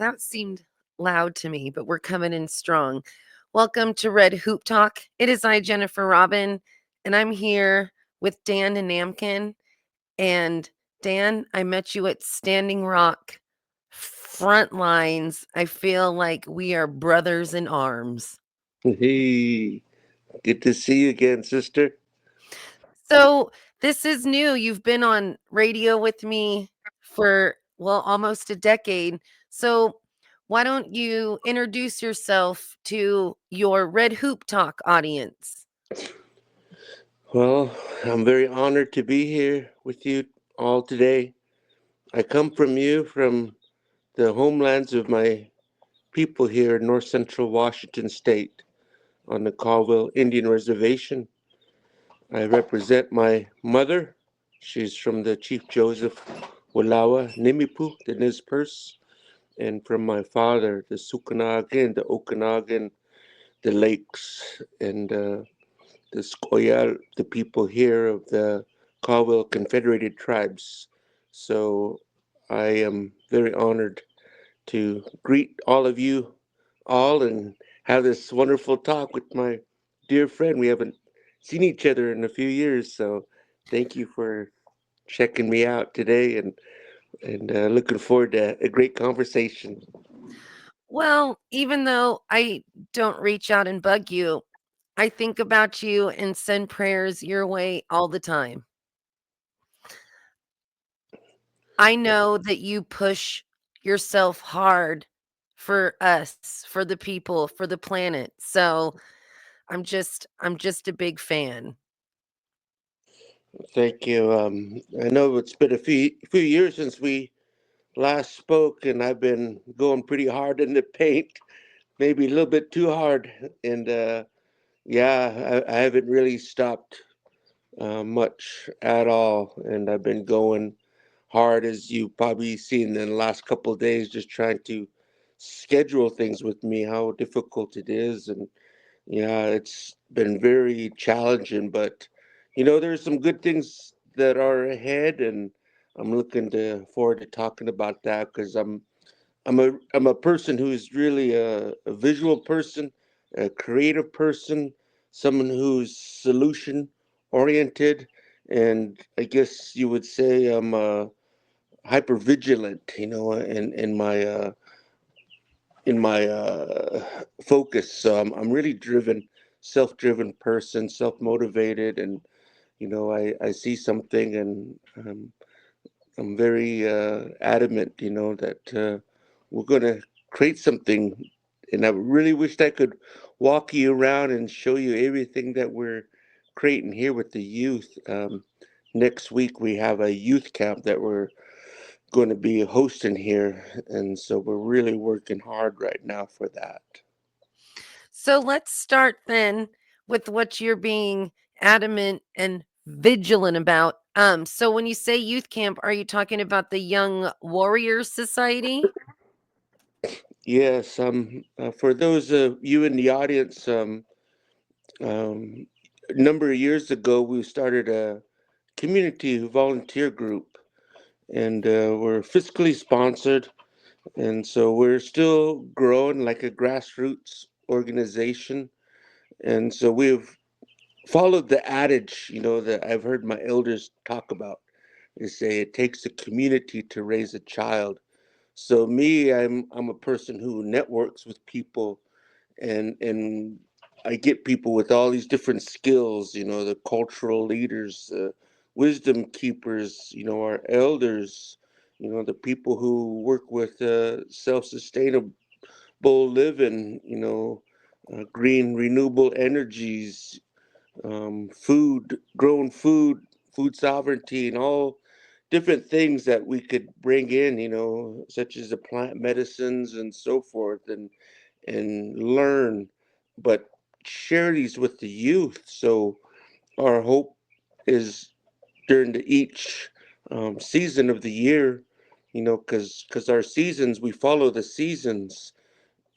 That seemed loud to me, but we're coming in strong. Welcome to Red Hoop Talk. It is I, Jennifer Robin, and I'm here with Dan and Nanamkin. And Dan, I met you at Standing Rock Frontlines. I feel like we are brothers in arms. Hey, good to see you again, sister. So this is new. You've been on radio with me for, well, almost a decade. So why don't you introduce yourself to your Red Hoop Talk audience? Well, I'm very honored to be here with you all today. I come from you, from the homelands of my people here in north central Washington state on the Colville Indian Reservation. I represent my mother. She's from the Chief Joseph Walawa Nimipu, the Nez Perce, and from my father, the Sukanagan, the Okanagan, the lakes, and the Skoyal, the people here of the Colville Confederated Tribes. So I am very honored to greet all of you all and have this wonderful talk with my dear friend. We haven't seen each other in a few years, so thank you for checking me out today and looking forward to a great conversation. Well, even though I don't reach out and bug you, I think about you and send prayers your way all the time. I know that you push yourself hard for us, for the people, for the planet. So I'm just a big fan. Thank you. I know it's been a few years since we last spoke, and I've been going pretty hard in the paint, maybe a little bit too hard. And yeah, I haven't really stopped much at all. And I've been going hard, as you probably seen in the last couple of days, just trying to schedule things with me, how difficult it is. And yeah, it's been very challenging, but there's some good things that are ahead, and I'm looking forward to talking about that because I'm a person who's really a visual person, a creative person, someone who's solution oriented, and I guess you would say I'm hyper vigilant, in my focus. So I'm really driven, self-driven person, self-motivated, and I see something and I'm very adamant, that we're going to create something. And I really wished I could walk you around and show you everything that we're creating here with the youth. Next week, we have a youth camp that we're going to be hosting here. And so we're really working hard right now for that. So let's start then with what you're being adamant and vigilant about. So when you say youth camp, are you talking about the Young Warriors Society? Yes, for those of you in the audience, a number of years ago, we started a community volunteer group, and we're fiscally sponsored, and so we're still growing like a grassroots organization. And so we've followed the adage, that I've heard my elders talk about. They say it takes a community to raise a child. So me, I'm a person who networks with people, and I get people with all these different skills, the cultural leaders, wisdom keepers, our elders, the people who work with self-sustainable living, green renewable energies, food, grown food sovereignty, and all different things that we could bring in, such as the plant medicines and so forth, and learn, but share these with the youth. So our hope is during each season of the year, because our seasons, we follow the seasons,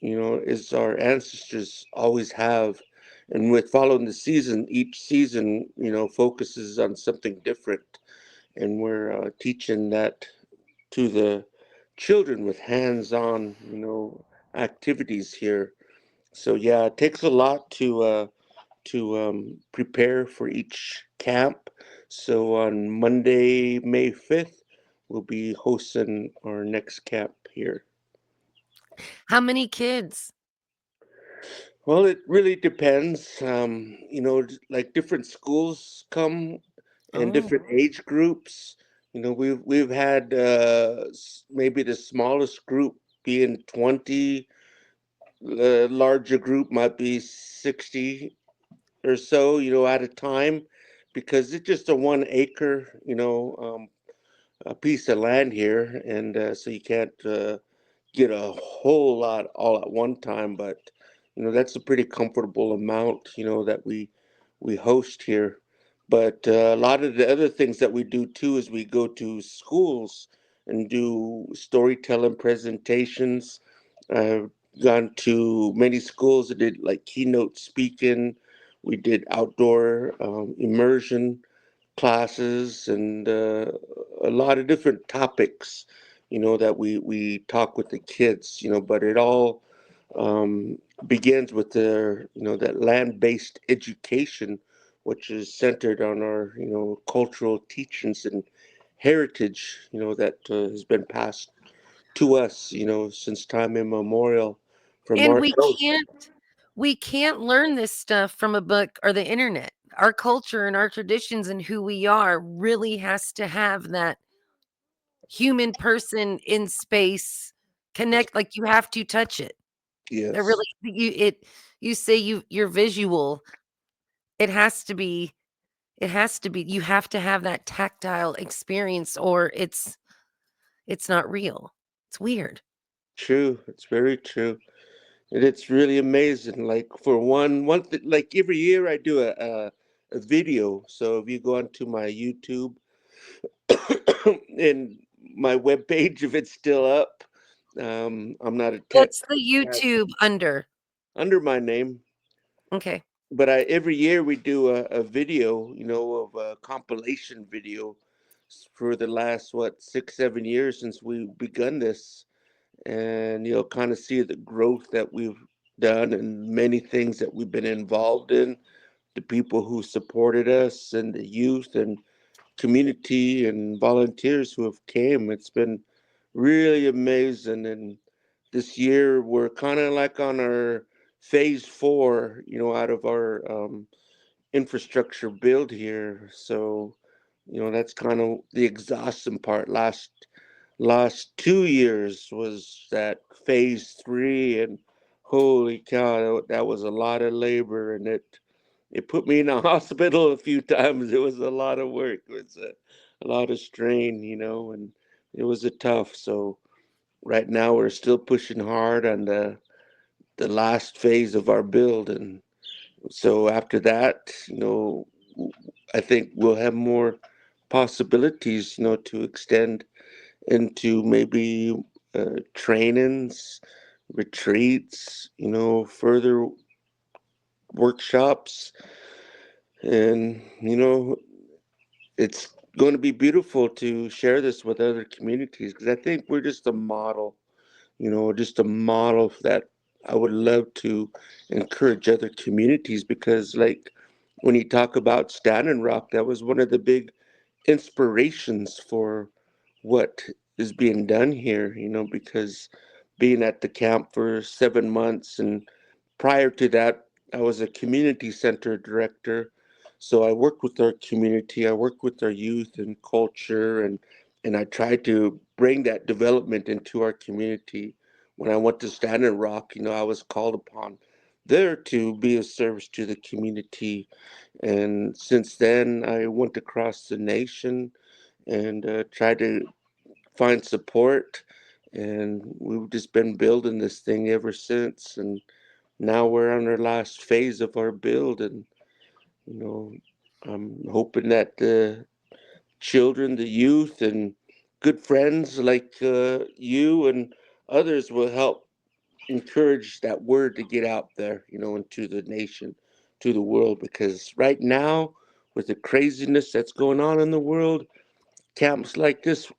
as our ancestors always have. And with following the season, each season, focuses on something different. And we're teaching that to children with hands-on, activities here. So yeah, it takes a lot to prepare for each camp. So on Monday, May 5th, we'll be hosting our next camp here. How many kids? Well, it really depends. Like different schools come and Oh, different age groups. We've had maybe the smallest group being 20, the larger group might be 60 or so, at a time, because it's just a 1 acre, a piece of land here, and so you can't get a whole lot all at one time, but that's a pretty comfortable amount, that we host here. But a lot of the other things that we do too is we go to schools and do storytelling presentations. I've gone to many schools that did like keynote speaking. We did outdoor immersion classes and a lot of different topics, that we talk with the kids, but it all begins with that land-based education, which is centered on our, cultural teachings and heritage, that has been passed to us, since time immemorial from and our we elders. can't learn this stuff from a book or the internet. Our culture and our traditions and who we are really has to have that human person in space connect, like, you have to touch it. It Yes, really you say you're visual, it has to be you have to have that tactile experience or it's not real. It's weird. true. It's very true. And it's really amazing. Like for like every year I do a video. So if you go onto my YouTube and my webpage, if it's still up, I'm not a tech What's the guy YouTube under? under my name. Okay. But every year we do a video, of a compilation video for the last, what, 6, 7 years since we begun this. And you'll kind of see the growth that we've done and many things that we've been involved in, the people who supported us and the youth and community and volunteers who have came. It's been really amazing. And this year we're kind of like on our phase 4, out of our infrastructure build here. So, that's kind of the exhausting part. Last 2 years was that phase 3, and holy cow, that was a lot of labor, and it put me in a hospital a few times. It was a lot of work. It was a lot of strain, and it was a tough. So right now we're still pushing hard on the last phase of our build, and so after that, I think we'll have more possibilities, to extend into maybe trainings, retreats, further workshops, and it's going to be beautiful to share this with other communities because I think we're just a model, just a model that I would love to encourage other communities because, like, when you talk about Standing Rock, that was one of the big inspirations for what is being done here, because being at the camp for 7 months, and prior to that, I was a community center director. So I worked with our community, I worked with our youth and culture, and I tried to bring that development into our community. When I went to Standing Rock, I was called upon there to be of service to the community. And since then, I went across the nation and tried to find support. And we've just been building this thing ever since. And now we're on our last phase of our build. And, you know, I'm hoping that the children, the youth, and good friends like you and others will help encourage that word to get out there, into the nation, to the world. Because right now, with the craziness that's going on in the world, camps like this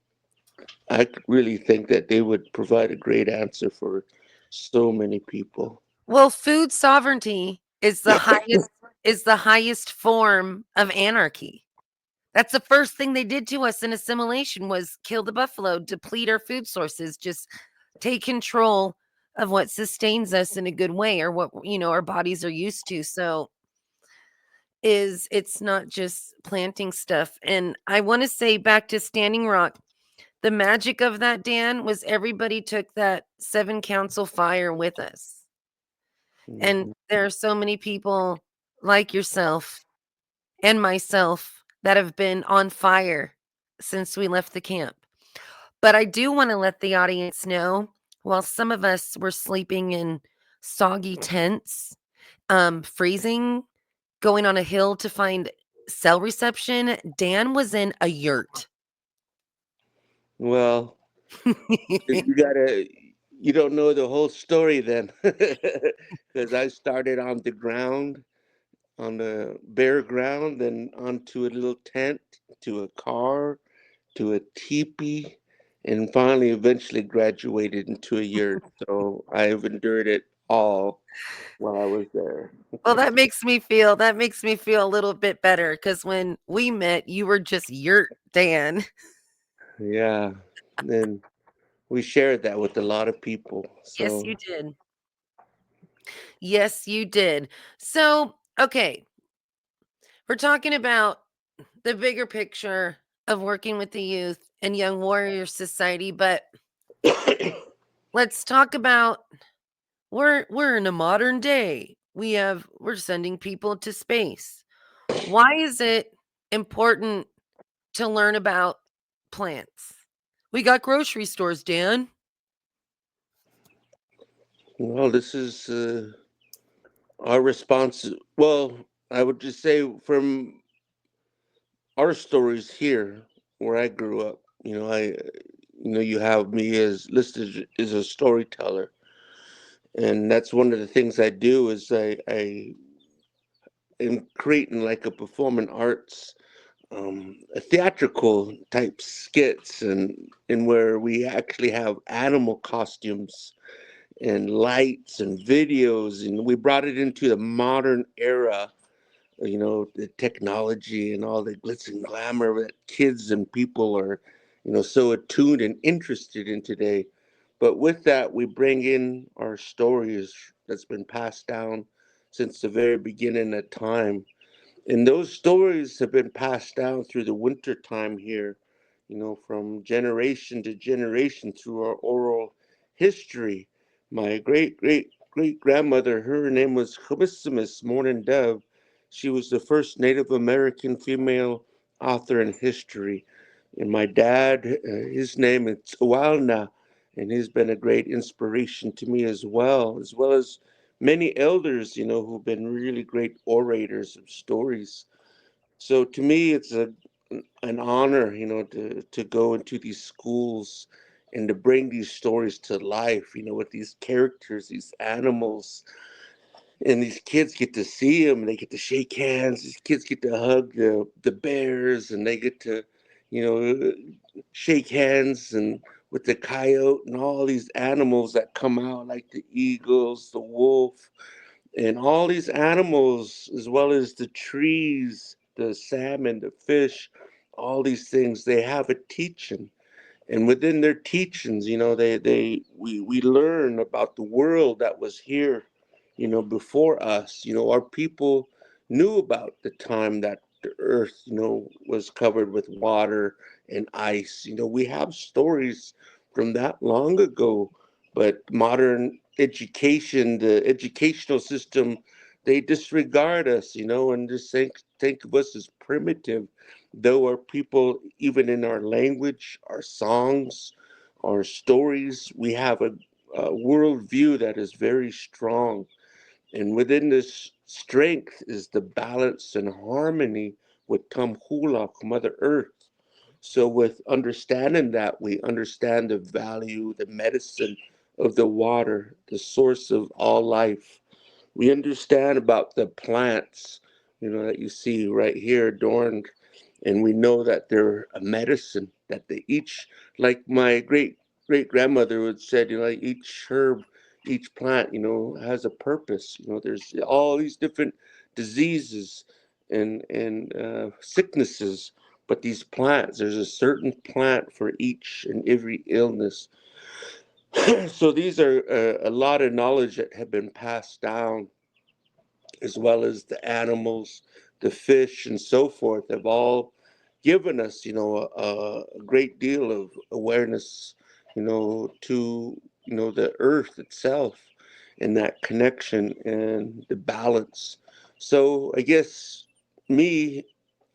I really think that they would provide a great answer for so many people. Well, food sovereignty is the highest form of anarchy. That's the first thing they did to us in assimilation was kill the buffalo, deplete our food sources, just take control of what sustains us in a good way or what our bodies are used to. So is it's not just planting stuff. And I want to say back to Standing Rock, the magic of that, Dan, was everybody took that 7 council fire with us. And Mhm. there are so many people like yourself and myself that have been on fire since we left the camp. But I do want to let the audience know while some of us were sleeping in soggy tents, freezing, going on a hill to find cell reception, Dan was in a yurt. Well, you gotta, you don't know the whole story then, because I started on the ground, on the bare ground, then onto a little tent, to a car, to a teepee, and finally, eventually graduated into a yurt. So I've endured it all while I was there. Well, that makes me feel a little bit better because when we met, you were just yurt Dan. Yeah, and we shared that with a lot of people. Yes, So you did. Yes, you did. So, okay, we're talking about the bigger picture of working with the youth and Young Warrior Society, but let's talk about we're in a modern day. We're sending people to space. Why is it important to learn about plants? We got grocery stores, Dan. well, this is our response. Well, I would just say from our stories here, where I grew up, you have me as listed as a storyteller, and that's one of the things I do is I am creating like a performing arts, a theatrical type skits, and where we actually have animal costumes and lights and videos, and we brought it into the modern era, the technology and all the glitz and glamour that kids and people are, so attuned and interested in today. But with that, we bring in our stories that's been passed down since the very beginning of time. And those stories have been passed down through the winter time here, from generation to generation through our oral history. My great grandmother, her name was Chubisimus Morning Dove. She was the first Native American female author in history. And my dad, his name is Ualna, and he's been a great inspiration to me as well as many elders, who've been really great orators of stories. So to me, it's an honor, to go into these schools and to bring these stories to life, with these characters, these animals, and these kids get to see them. They get to shake hands. These kids get to hug the bears, and they get to, shake hands and with the coyote and all these animals that come out, like the eagles, the wolf, and all these animals, as well as the trees, the salmon, the fish, all these things, they have a teaching. And within their teachings, we learn about the world that was here, before us. Our people knew about the time that the earth, was covered with water and ice. We have stories from that long ago, but modern education, the educational system, they disregard us, and just think of us as primitive, though our people, even in our language, our songs, our stories, we have a worldview that is very strong. And within this strength is the balance and harmony with Tamhula, Mother Earth. So, with understanding that, we understand the value, the medicine of the water, the source of all life. We understand about the plants, that you see right here adorned. and we know that they're a medicine, that they each, like my great grandmother would said, like each herb, each plant, has a purpose. There's all these different diseases and sicknesses, but these plants, there's a certain plant for each and every illness. So these are a lot of knowledge that have been passed down, as well as the animals, the fish, and so forth, have all given us, a great deal of awareness, to, the earth itself, and that connection and the balance. So I guess me,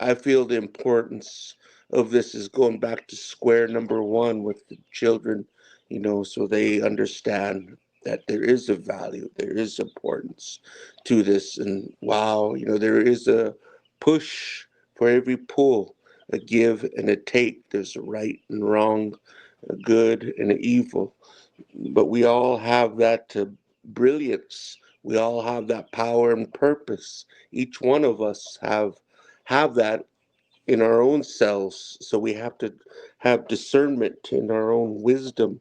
I feel the importance of this is going back to square number one with the children, so they understand that there is a value, there is importance to this. And wow, there is a push for every pull, a give and a take. There's a right and wrong, a good and an evil. But we all have that brilliance. We all have that power and purpose. Each one of us have that in our own selves. So we have to have discernment in our own wisdom,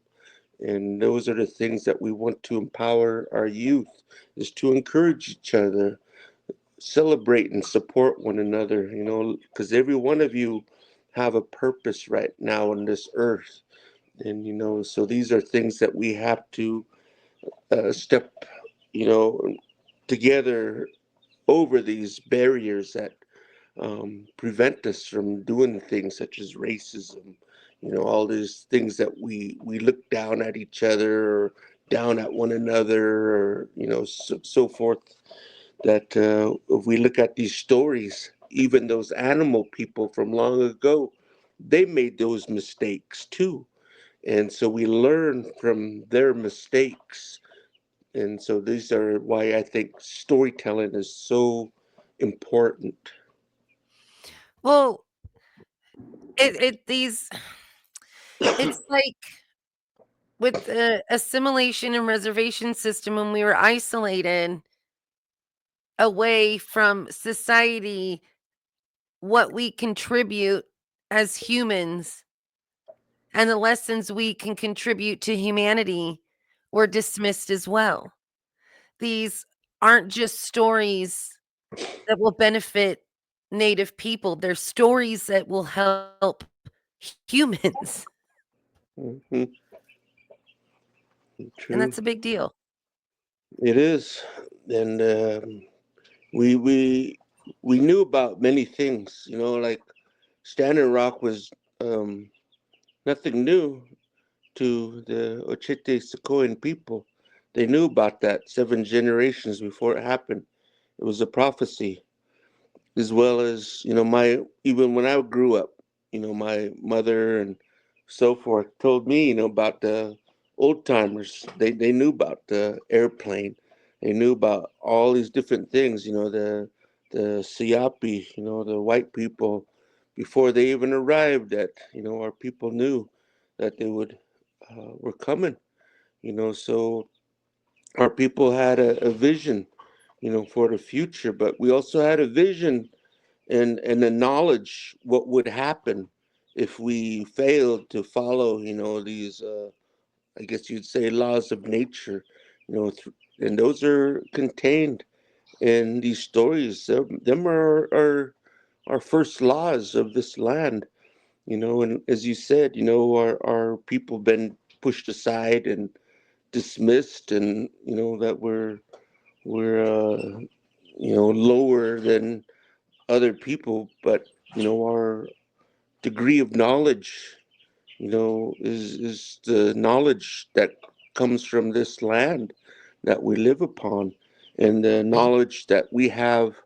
and those are the things that we want to empower our youth, is to encourage each other, celebrate and support one another, because every one of you have a purpose right now on this earth. And so these are things that we have to step, you know together, over these barriers that prevent us from doing things such as racism, all these things that we look down at each other, or down at one another, or so forth. That if we look at these stories, even those animal people from long ago, they made those mistakes too, and so we learn from their mistakes. And so these are why I think storytelling is so important. Well, it these it's like with the assimilation and reservation system when we were isolated away from society, what we contribute as humans and the lessons we can contribute to humanity were dismissed as well. These aren't just stories that will benefit Native people, they're stories that will help humans, Hmm. and True. that's a big deal. It is. And we we we knew about many things, like Standing Rock was um, nothing new to the Ochete Secoyan people. They knew about that 7 generations before it happened. It was a prophecy, as well as my, even when I grew up, my mother and so forth told me, about the old timers. They knew about the airplane. They knew about all these different things. The Siapi, the white people, before they even arrived. That our people knew that they would were coming. So our people had a vision, for the future, but we also had a vision and the knowledge what would happen if we failed to follow, these, I guess you'd say, laws of nature, and those are contained in these stories. Them are our first laws of this land, and as you said, our people been pushed aside and dismissed, and that we're lower than other people, but our degree of knowledge, is the knowledge that comes from this land that we live upon, and the knowledge that we have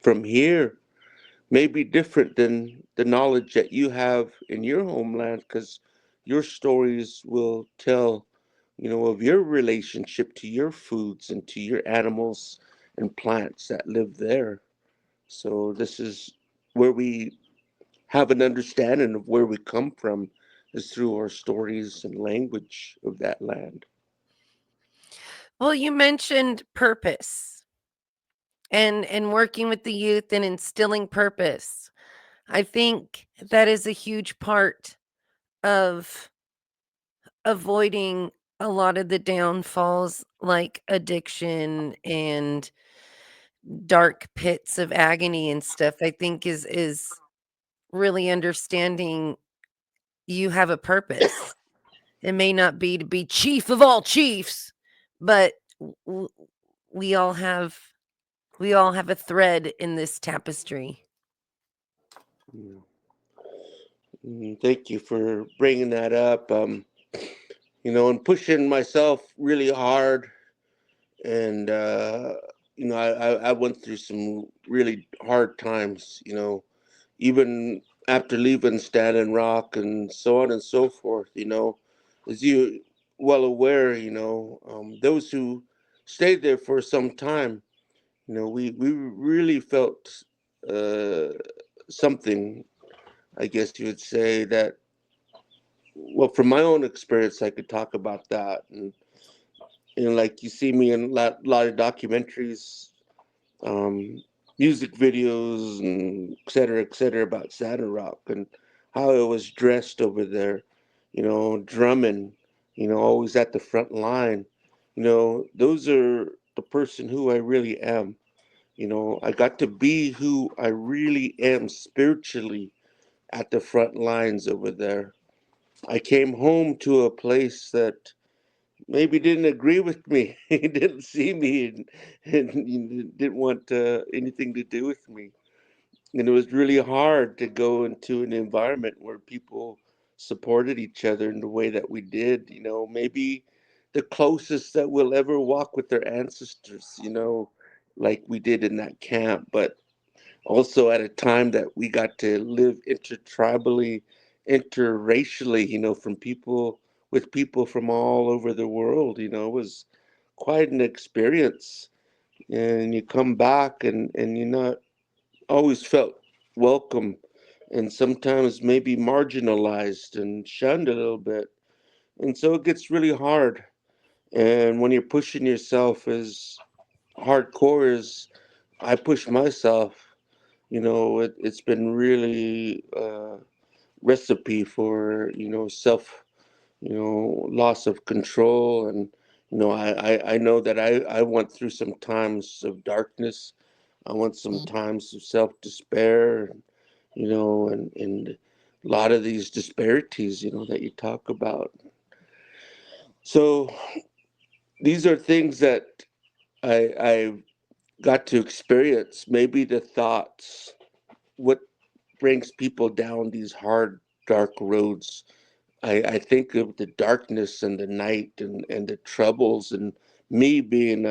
from here may be different than the knowledge that you have in your homeland, because your stories will tell, of your relationship to your foods and to your animals and plants that live there. So this is where we have an understanding of where we come from, is through our stories and language of that land. Well, you mentioned purpose and working with the youth and instilling purpose. I think that is a huge part of avoiding a lot of the downfalls like addiction and dark pits of agony and stuff. I think is really understanding you have a purpose. It may not be to be chief of all chiefs, but w- we all have we all have a thread in this tapestry. Mm, Thank you for bringing that up. And pushing myself really hard, and I went through some really hard times. Even after leaving Standing Rock and so on and so forth. As you well aware, those who stayed there for some time, we really felt uh, something. I guess you would say that. Well, from my own experience, I could talk about that, and like you see me in a lot of documentaries, um, music videos, and et cetera, about Saturn Rock and how it was dressed over there, drumming, always at the front line. Those are the person who I really am. I got to be who I really am spiritually at the front lines over there. I came home to a place that maybe didn't agree with me. He didn't see me, and he didn't want anything to do with me. And it was really hard to go into an environment where people supported each other in the way that we did. Maybe the closest that we'll ever walk with their ancestors, like we did in that camp. But also at a time that we got to live intertribally, interracially, from people with people from all over the world. It was quite an experience. And you come back, and you're not always felt welcome, and sometimes maybe marginalized and shunned a little bit. And so it gets really hard. And when you're pushing yourself as hardcore as I push myself, it's been really recipe for self, loss of control. And I know that I went through some times of darkness. I went some times of self despair, and a lot of these disparities, that you talk about. So these are things that I got to experience. Maybe the thoughts, what brings people down these hard, dark roads. I think of the darkness and the night, and the troubles, and me being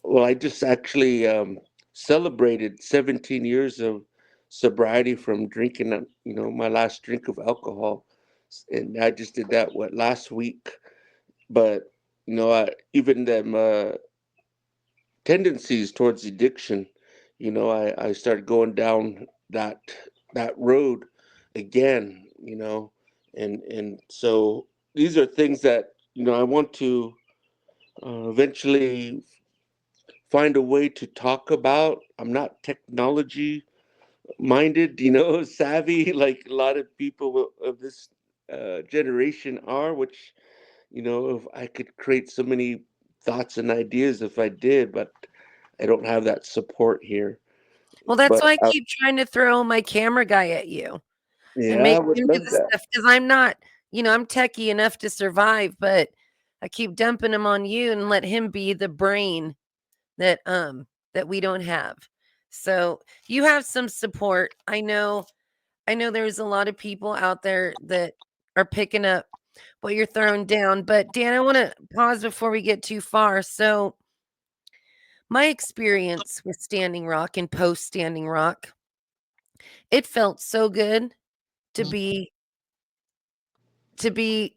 well, I just actually celebrated 17 years of sobriety from drinking, my last drink of alcohol. And I just did that, last week. But, even them tendencies towards addiction, I started going down that road again, and so these are things that, I want to eventually find a way to talk about. I'm not technology minded, savvy like a lot of people of this generation are, which, if I could create so many thoughts and ideas if I did, but I don't have that support here. Well, that's But why I keep trying to throw my camera guy at you and yeah, I make would him do love the that. stuff because I'm not, I'm techie enough to survive, but I keep dumping him on you and let him be the brain that that we don't have. So you have some support. I know there's a lot of people out there that are picking up what you're throwing down. But Dan, I want to pause before we get too far. So my experience with Standing Rock and post Standing Rock, it felt so good to be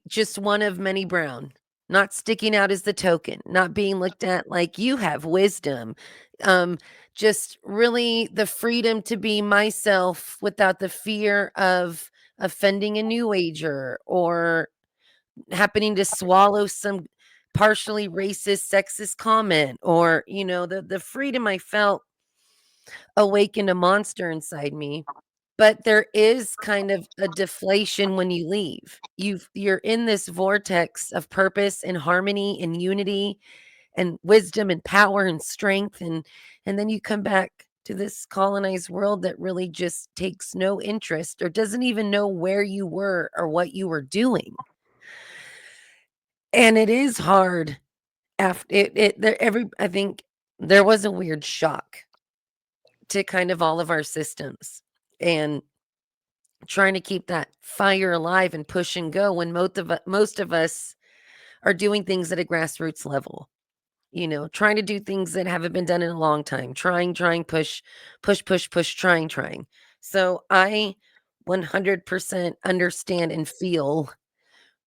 just one of many brown, not sticking out as the token, not being looked at like you have wisdom. Um, just really the freedom to be myself without the fear of offending a new ager or happening to swallow some partially racist, sexist comment or, the freedom I felt awakened a monster inside me. But there is kind of a deflation when you leave. You're in this vortex of purpose and harmony and unity and wisdom and power and strength, and then you come back to this colonized world that really just takes no interest or doesn't even know where you were or what you were doing. And it is hard after it there every I think there was a weird shock to kind of all of our systems and trying to keep that fire alive and push and go when most of us are doing things at a grassroots level. Trying to do things that haven't been done in a long time. Trying, push, push, push, push, trying. So I 100% understand and feel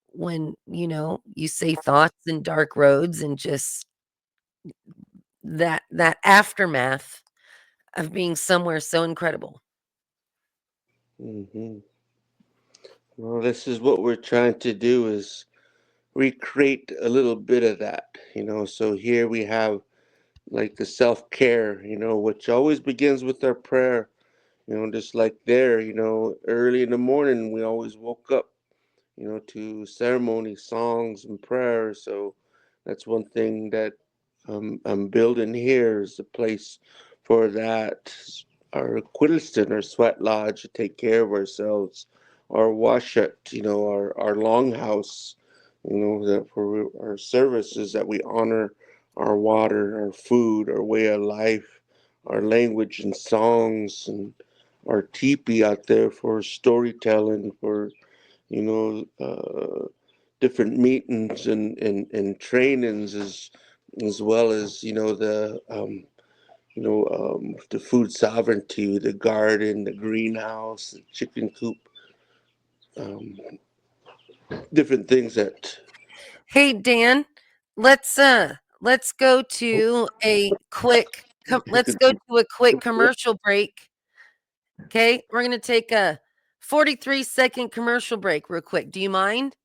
when, you say thoughts and dark roads and just that aftermath of being somewhere so incredible. Hmm. Well, this is what we're trying to do is recreate a little bit of that, So here we have like the self-care, which always begins with our prayer, just like there, early in the morning we always woke up, to ceremony, songs, and prayers. So that's one thing that I'm building here is a place for that. Our Quiddleston, our sweat lodge, to take care of ourselves. Our Washat, our longhouse, that for our services that we honor our water, our food, our way of life, our language and songs, and our teepee out there for storytelling, for you know, different meetings and trainings as well as the food sovereignty, the garden, the greenhouse, the chicken coop, um, different things that Hey Dan, let's go oh, to a quick let's go to a quick commercial break. Okay? We're going to take a 43-second commercial break real quick. Do you mind?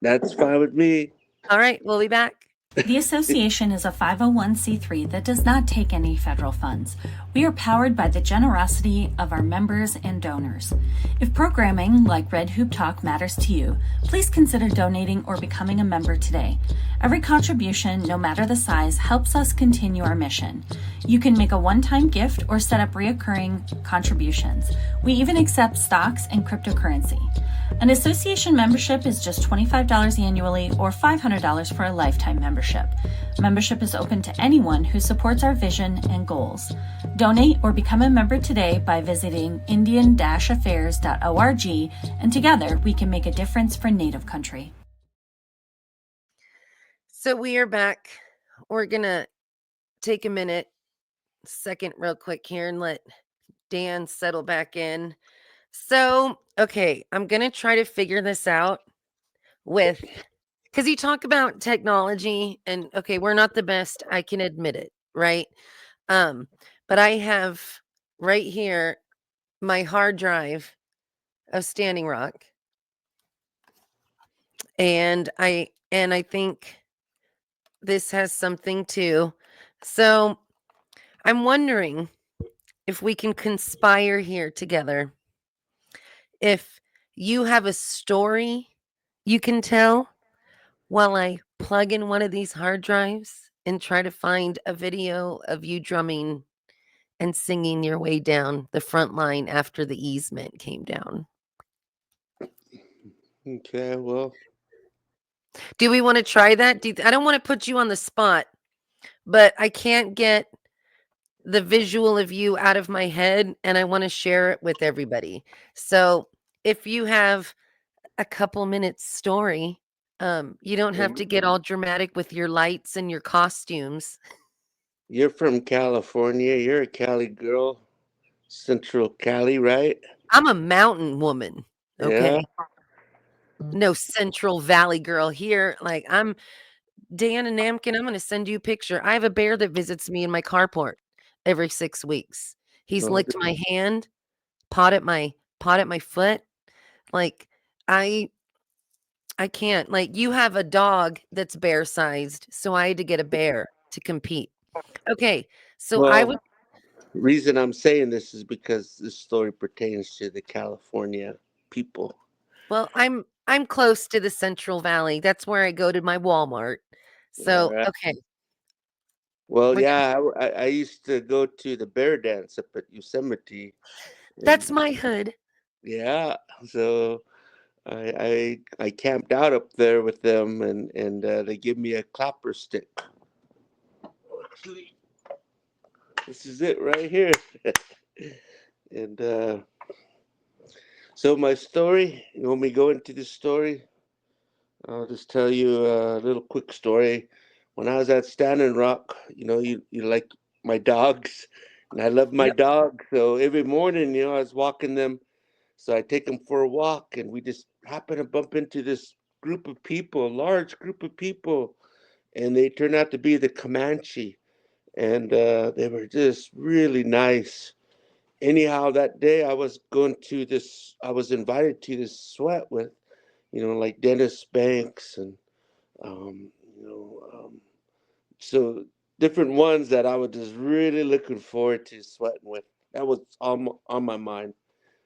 that's fine with me. All right, we'll be back. The association is a 501c3 that does not take any federal funds. We are powered by the generosity of our members and donors. If programming like Red Hoop Talk matters to you, please consider donating or becoming a member today. Every contribution, no matter the size, helps us continue our mission. You can make a one-time gift or set up reoccurring contributions. We even accept stocks and cryptocurrency. An association membership is just $25 annually or $500 for a lifetime membership. Membership is open to anyone who supports our vision and goals. Donate or become a member today by visiting indian-affairs.org, and together we can make a difference for Native country. So we are back. We're going to take a second real quick here and let Dan settle back in. So, okay, I'm going to try to figure this out with because you talk about technology and okay, we're not the best, I can admit it, right? Um, but I have right here my hard drive of Standing Rock. And I think this has something too. So, I'm wondering if we can conspire here together. If you have a story you can tell while I plug in one of these hard drives and try to find a video of you drumming and singing your way down the front line after the easement came down. Okay, well, Do we want to try that? I don't want to put you on the spot, but I can't get the visual of you out of my head and I want to share it with everybody. So if you have a couple minutes story, you don't have to get all dramatic with your lights and your costumes. you're from California. You're a Cali girl, Central Cali, right? I'm a mountain woman. Yeah. Okay. No Central Valley girl here. Like I'm Dan and Namkin. I'm going to send you a picture. I have a bear that visits me in my carport every 6 weeks. He's Oh, licked my hand, pawed at my foot. Like I I can't. Like you have a dog that's bear sized, so I had to get a bear to compete. Okay. So I well, would Reason I'm saying this is because this story pertains to the California people. Well, I'm close to the Central Valley. That's where I go to my Walmart. All So, right. okay. Well, What yeah, I used to go to the bear dance up at Yosemite, That's and my hood. yeah, so I camped out up there with them, and they give me a clapper stick. Actually, this is it right here. And so my story. You want me to go into this story? I'll just tell you a little quick story. When I was at Standing Rock, you like my dogs, and I love my Yep. dog. So every morning, I was walking them. So I take them for a walk, and we just happen to bump into this group of people, a large group of people, and they turned out to be the Comanche, and they were just really nice. Anyhow, that day I was invited to this sweat with, like Dennis Banks and um, you know, so different ones that I was just really looking forward to sweating with. That was on my mind.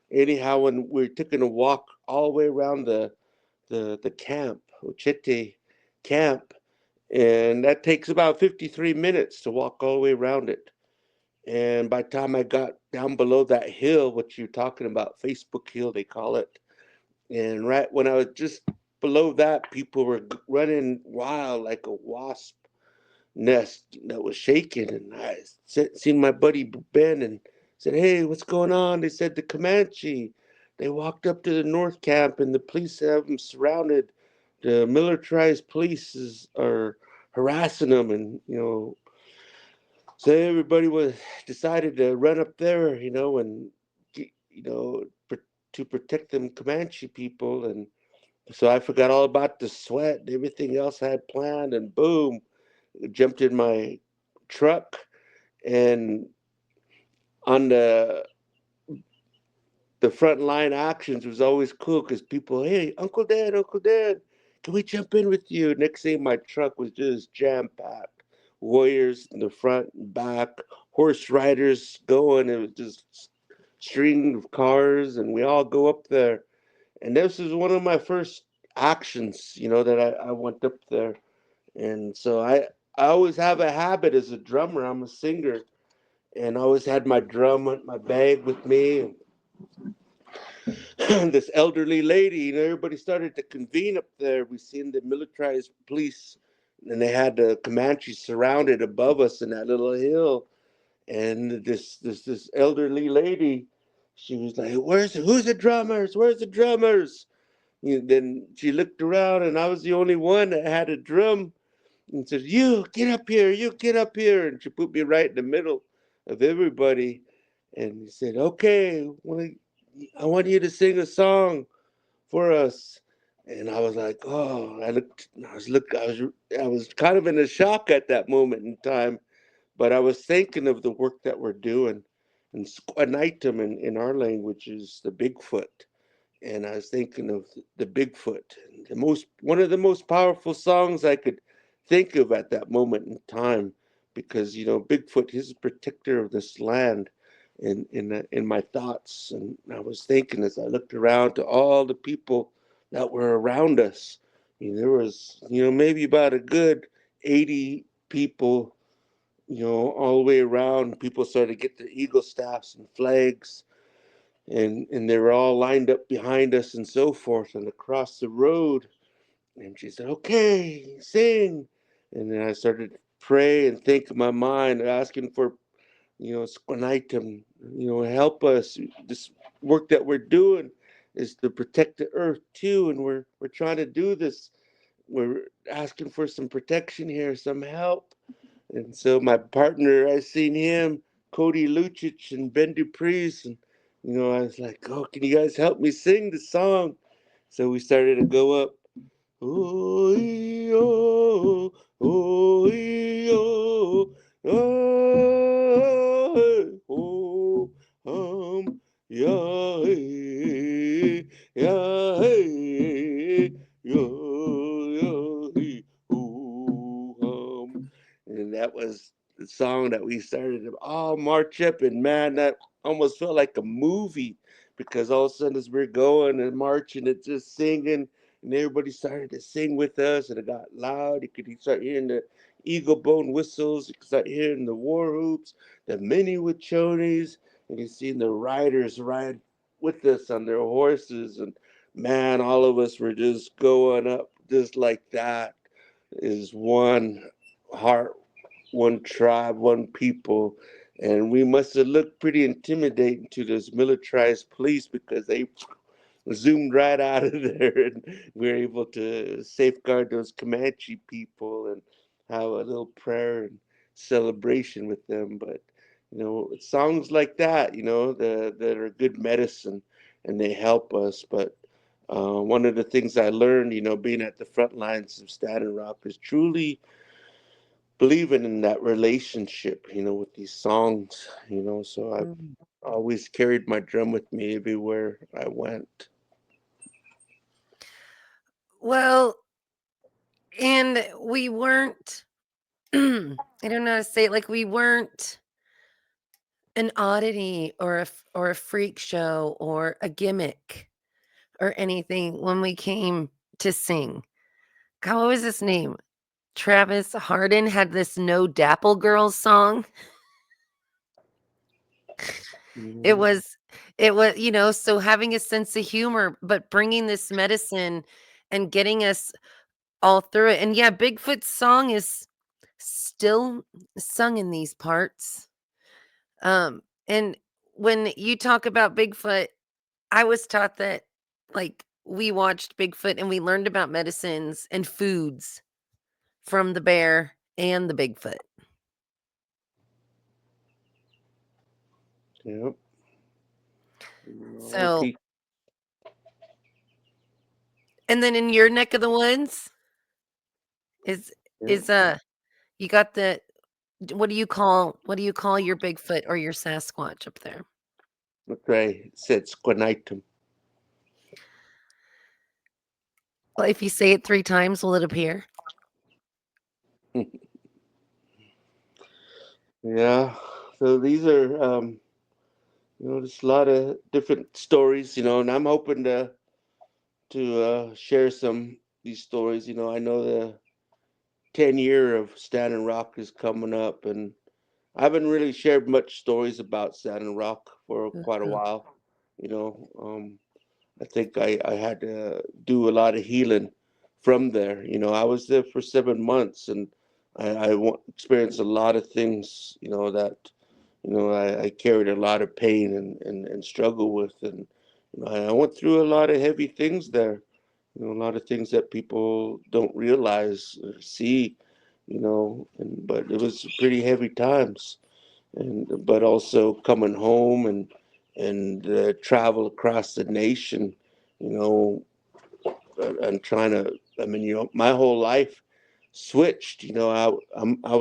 Anyhow, when we took a walk all the way around the camp, Ochete camp, and that takes about 53 minutes to walk all the way around it. And by the time I got down below that hill, what you're talking about, Facebook Hill, they call it, and right when I was just below that, people were running wild like a wasp nest that was shaking. And I seen my buddy Ben and said, "Hey, what's going on?" They said the Comanche. They walked up to the North Camp, and the police have them surrounded. The militarized are harassing them, and so everybody was decided to run up there, and you know to protect them Comanche people. And so I forgot all about the sweat and everything else I had planned, and boom, jumped in my truck. And on the front line actions was always cool because people, hey, Uncle Dad, can we jump in with you? Next thing, my truck was just jam packed. Warriors in the front and back, horse riders going. It was just string of cars, and we all go up there. And this was one of my first actions, that I went up there. And so I always have a habit as a drummer. I'm a singer, and I always had my drum, my bag with me. This elderly lady, everybody started to convene up there. We seen the militarized police, and they had the Comanches surrounded above us in that little hill. And this elderly lady, she was like, who's the drummers? Where's the drummers? Then she looked around, and I was the only one that had a drum, and said, "You get up here, you get up here." And she put me right in the middle of everybody, and he said, "Okay, I want you to sing a song for us." And I was like, "Oh!" I was kind of in a shock at that moment in time, but I was thinking of the work that we're doing, and Squanitum in our language is the Bigfoot. And I was thinking of the Bigfoot, and one of the most powerful songs I could think of at that moment in time, because Bigfoot, he's a protector of this land, in my thoughts. And I was thinking as I looked around to all the people that were around us. There was maybe about a good 80 people, all the way around. People started to get their eagle staffs and flags, and they were all lined up behind us and so forth and across the road. And she said, "Okay, sing." And then I started to pray and think in my mind, asking for, Squanitum, help us. This work that we're doing is to protect the earth too, and we're trying to do this. We're asking for some protection here, some help. And so my partner, I seen him, Cody Lucic and Ben Dupree's, and I was like, "Oh, can you guys help me sing the song?" So we started to go up. Oh, oh, oh, oh, oh, yeah, yeah, yeah, yeah, oh, and that was the song that we started to all march up, and man, that almost felt like a movie because all of a sudden as we're going and marching, it's just singing, and everybody started to sing with us, and it got loud. You could start hearing the eagle bone whistles, you could start hearing the war hoops, the mini with chonies, and you see the riders ride with us on their horses, and man, all of us were just going up just like that. Is one heart, one tribe, one people. And we must have looked pretty intimidating to those militarized police because they zoomed right out of there, and we were able to safeguard those Comanche people and have a little prayer and celebration with them. But songs like that, that are good medicine and they help us. But one of the things I learned, being at the front lines of Standing Rock, is truly believing in that relationship, with these songs, So I've Mm. always carried my drum with me everywhere I went. Well, and we weren't I don't know how to say it, like, we weren't an oddity or a freak show or a gimmick or anything when we came to sing. God, what was his name? Travis Harden had this No Dapple Girls song. It Mhm. was so having a sense of humor, but bringing this medicine and getting us all through it. And yeah, Bigfoot's song is still sung in these parts. And when you talk about Bigfoot, I was taught that, like, we watched Bigfoot and we learned about medicines and foods from the bear and the Bigfoot. Yep. All So, people. and then in your neck of the woods is Yep. is you got the what do you call your Bigfoot or your Sasquatch up there? That's right. It said squanitum. Well, if you say it 3 times, will it appear? Yeah. So these are, there's a lot of different stories, and I'm hoping to share some these stories. I know the 10-year of Standing Rock is coming up, and I haven't really shared much stories about Standing Rock for quite a Uh-huh. while. I think I had to do a lot of healing from there. I was there for 7 months, and experienced a lot of things, that, I carried a lot of pain and struggle with. And I went through a lot of heavy things there, a lot of things that people don't realize or see, but it was pretty heavy times. And but also coming home and travel across the nation, you know, and trying to. I mean, my whole life switched. I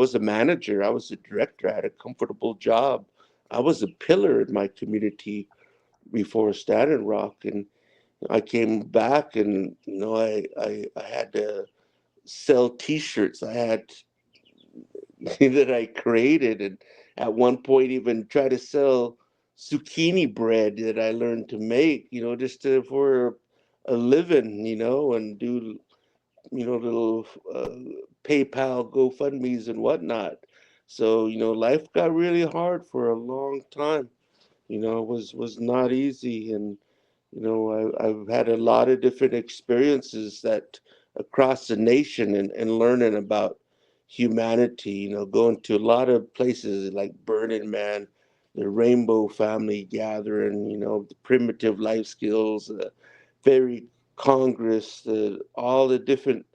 was a manager. I was a director. I had a comfortable job. I was a pillar in my community before Standing Rock, and I came back, and I had to sell T-shirts. I had that I created, and at one point even try to sell zucchini bread that I learned to make, for a living, and do little PayPal, GoFundmes, and whatnot. So life got really hard for a long time. Was not easy, and I've had a lot of different experiences that across the nation and learning about humanity, going to a lot of places like Burning Man, the Rainbow Family Gathering, the primitive life skills, the Fairy Congress, all the different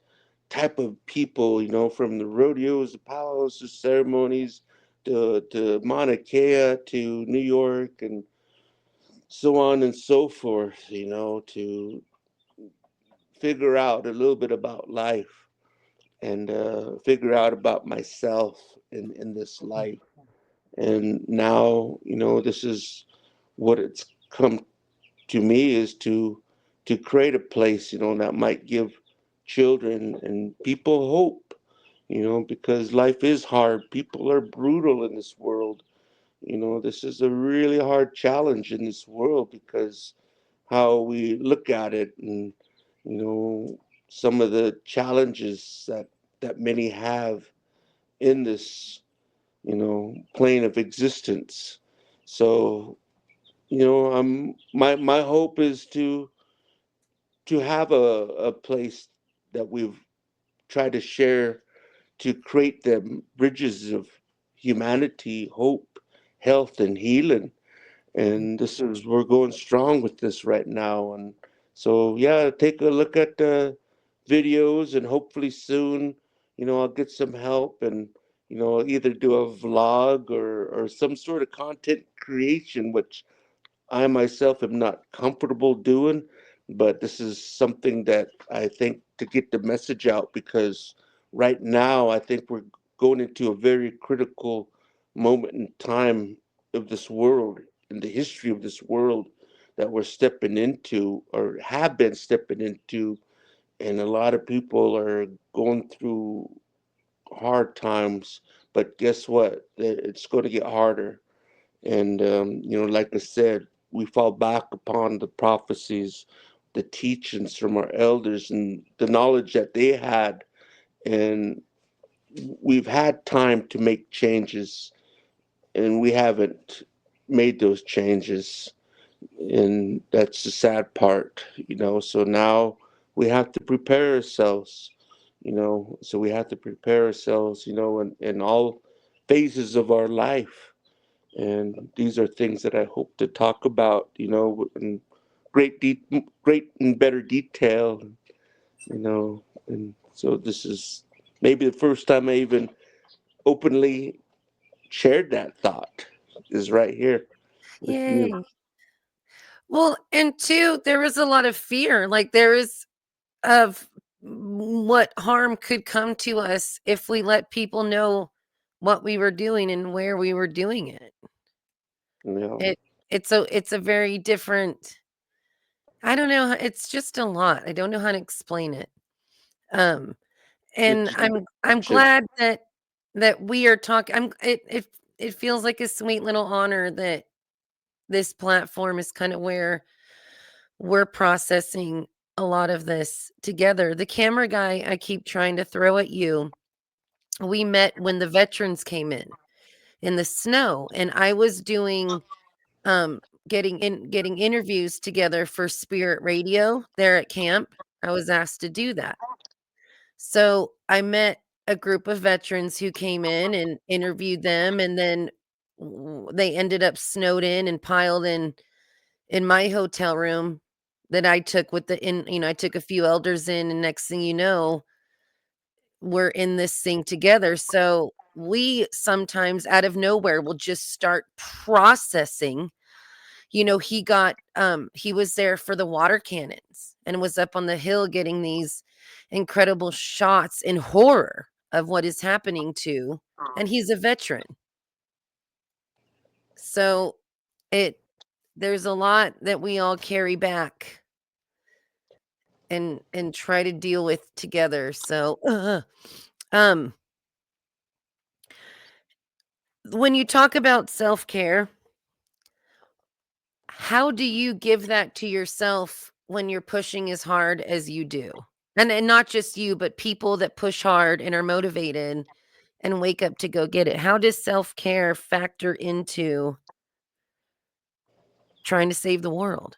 type of people, from the rodeos, the powwows, the ceremonies, to Mauna Kea, to New York, and so on and so forth, to figure out a little bit about life and figure out about myself in this life. And now, this is what it's come to me is to create a place, that might give children and people hope, because life is hard. People are brutal in this world. This is a really hard challenge in this world because how we look at it, and some of the challenges that many have in this plane of existence. So my hope is to have a place that we've tried to share, to create the bridges of humanity, hope, health, and healing. And this is we're going strong with this right now. And so yeah, take a look at the videos, and hopefully soon, I'll get some help, and either do a vlog or some sort of content creation, which I myself am not comfortable doing, but this is something that I think to get the message out, because right now I think we're going into a very critical moment in time of this world, in the history of this world, that we're stepping into or have been stepping into. And a lot of people are going through hard times, but guess what? It's going to get harder. And, like I said, we fall back upon the prophecies, the teachings from our elders, and the knowledge that they had. And we've had time to make changes, and we haven't made those changes. And that's the sad part. So now we have to prepare ourselves, so we have to prepare ourselves, in all phases of our life. And these are things that I hope to talk about, in great and better detail, And so this is maybe the first time I even openly shared that thought, is right here with you. Yay. Well, and two, there was a lot of fear. Like there is of what harm could come to us if we let people know what we were doing and where we were doing it. You know, It it's a very different. I don't know. It's just a lot. I don't know how to explain it. Um, and it's I'm glad that we are talking. It feels like a sweet little honor that this platform is kind of where we're processing a lot of this together. The camera guy I keep trying to throw at you, we met when the veterans came in the snow, and I was doing um getting interviews together for Spirit Radio there at camp. I was asked to do that. So I met a group of veterans who came in and interviewed them, and then they ended up snowed in and piled in my hotel room that I took with the in I took a few elders in, and next thing you know, we're in this thing together. So we sometimes out of nowhere will just start processing. He was there for the water cannons and was up on the hill getting these incredible shots in horror of what is happening to, and he's a veteran. So it there's a lot that we all carry back and try to deal with together. So um when you talk about self-care, how do you give that to yourself when you're pushing as hard as you do? And not just you, but people that push hard and are motivated and wake up to go get it. How does self-care factor into trying to save the world?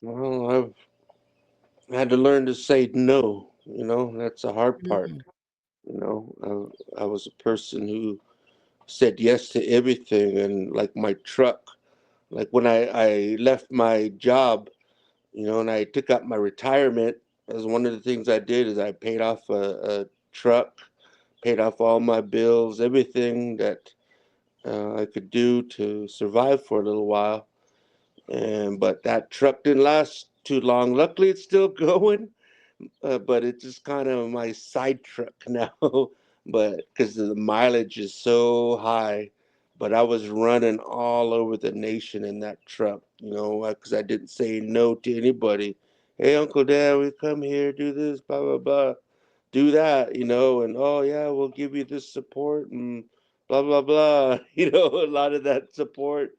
well, I've had to learn to say no. That's the hard part. Mhm. I was a person who said yes to everything, and like my truck, like when I left my job, and I took out my retirement. As one of the things I did is I paid off a truck, paid off all my bills, everything that I could do to survive for a little while. And but that truck didn't last too long. Luckily, it's still going, but it's just kind of my side truck now. But because the mileage is so high, but I was running all over the nation in that truck, because I didn't say no to anybody. Hey, Uncle Dad, we come here, do this, blah blah blah. do that, and oh yeah, we'll give you this support and blah blah blah. A lot of that support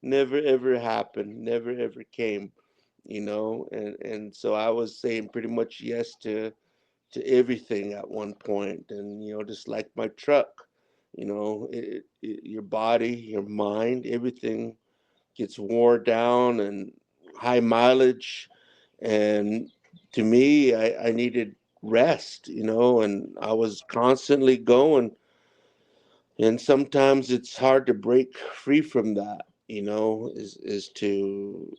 never ever happened, never ever came. And so I was saying pretty much yes to everything at one point, and just like my truck, your body, your mind, everything gets wore down and high mileage. And to me, I needed rest, and I was constantly going. And sometimes it's hard to break free from that, is to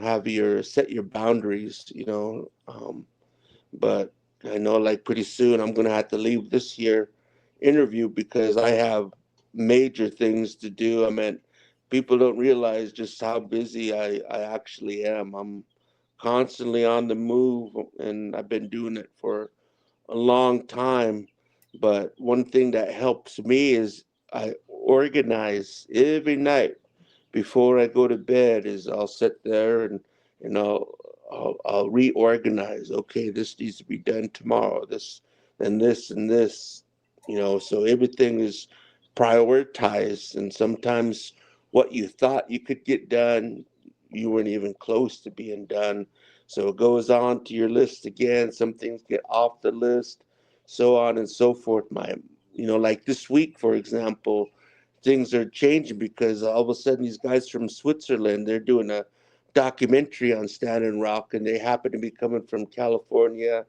have your set your boundaries, but I know like pretty soon I'm gonna have to leave this year interview because I have major things to do. I mean, people don't realize just how busy I actually am. I'm constantly on the move, and I've been doing it for a long time. But one thing that helps me is I organize every night before I go to bed. Is I'll sit there and I'll reorganize. Okay, this needs to be done tomorrow. This and this and this. So everything is prioritized. And sometimes what you thought you could get done, you weren't even close to being done. So it goes on to your list again. Some things get off the list, so on and so forth. Like this week, for example, things are changing because all of a sudden these guys from Switzerland, they're doing a documentary on Standing Rock, and they happen to be coming from California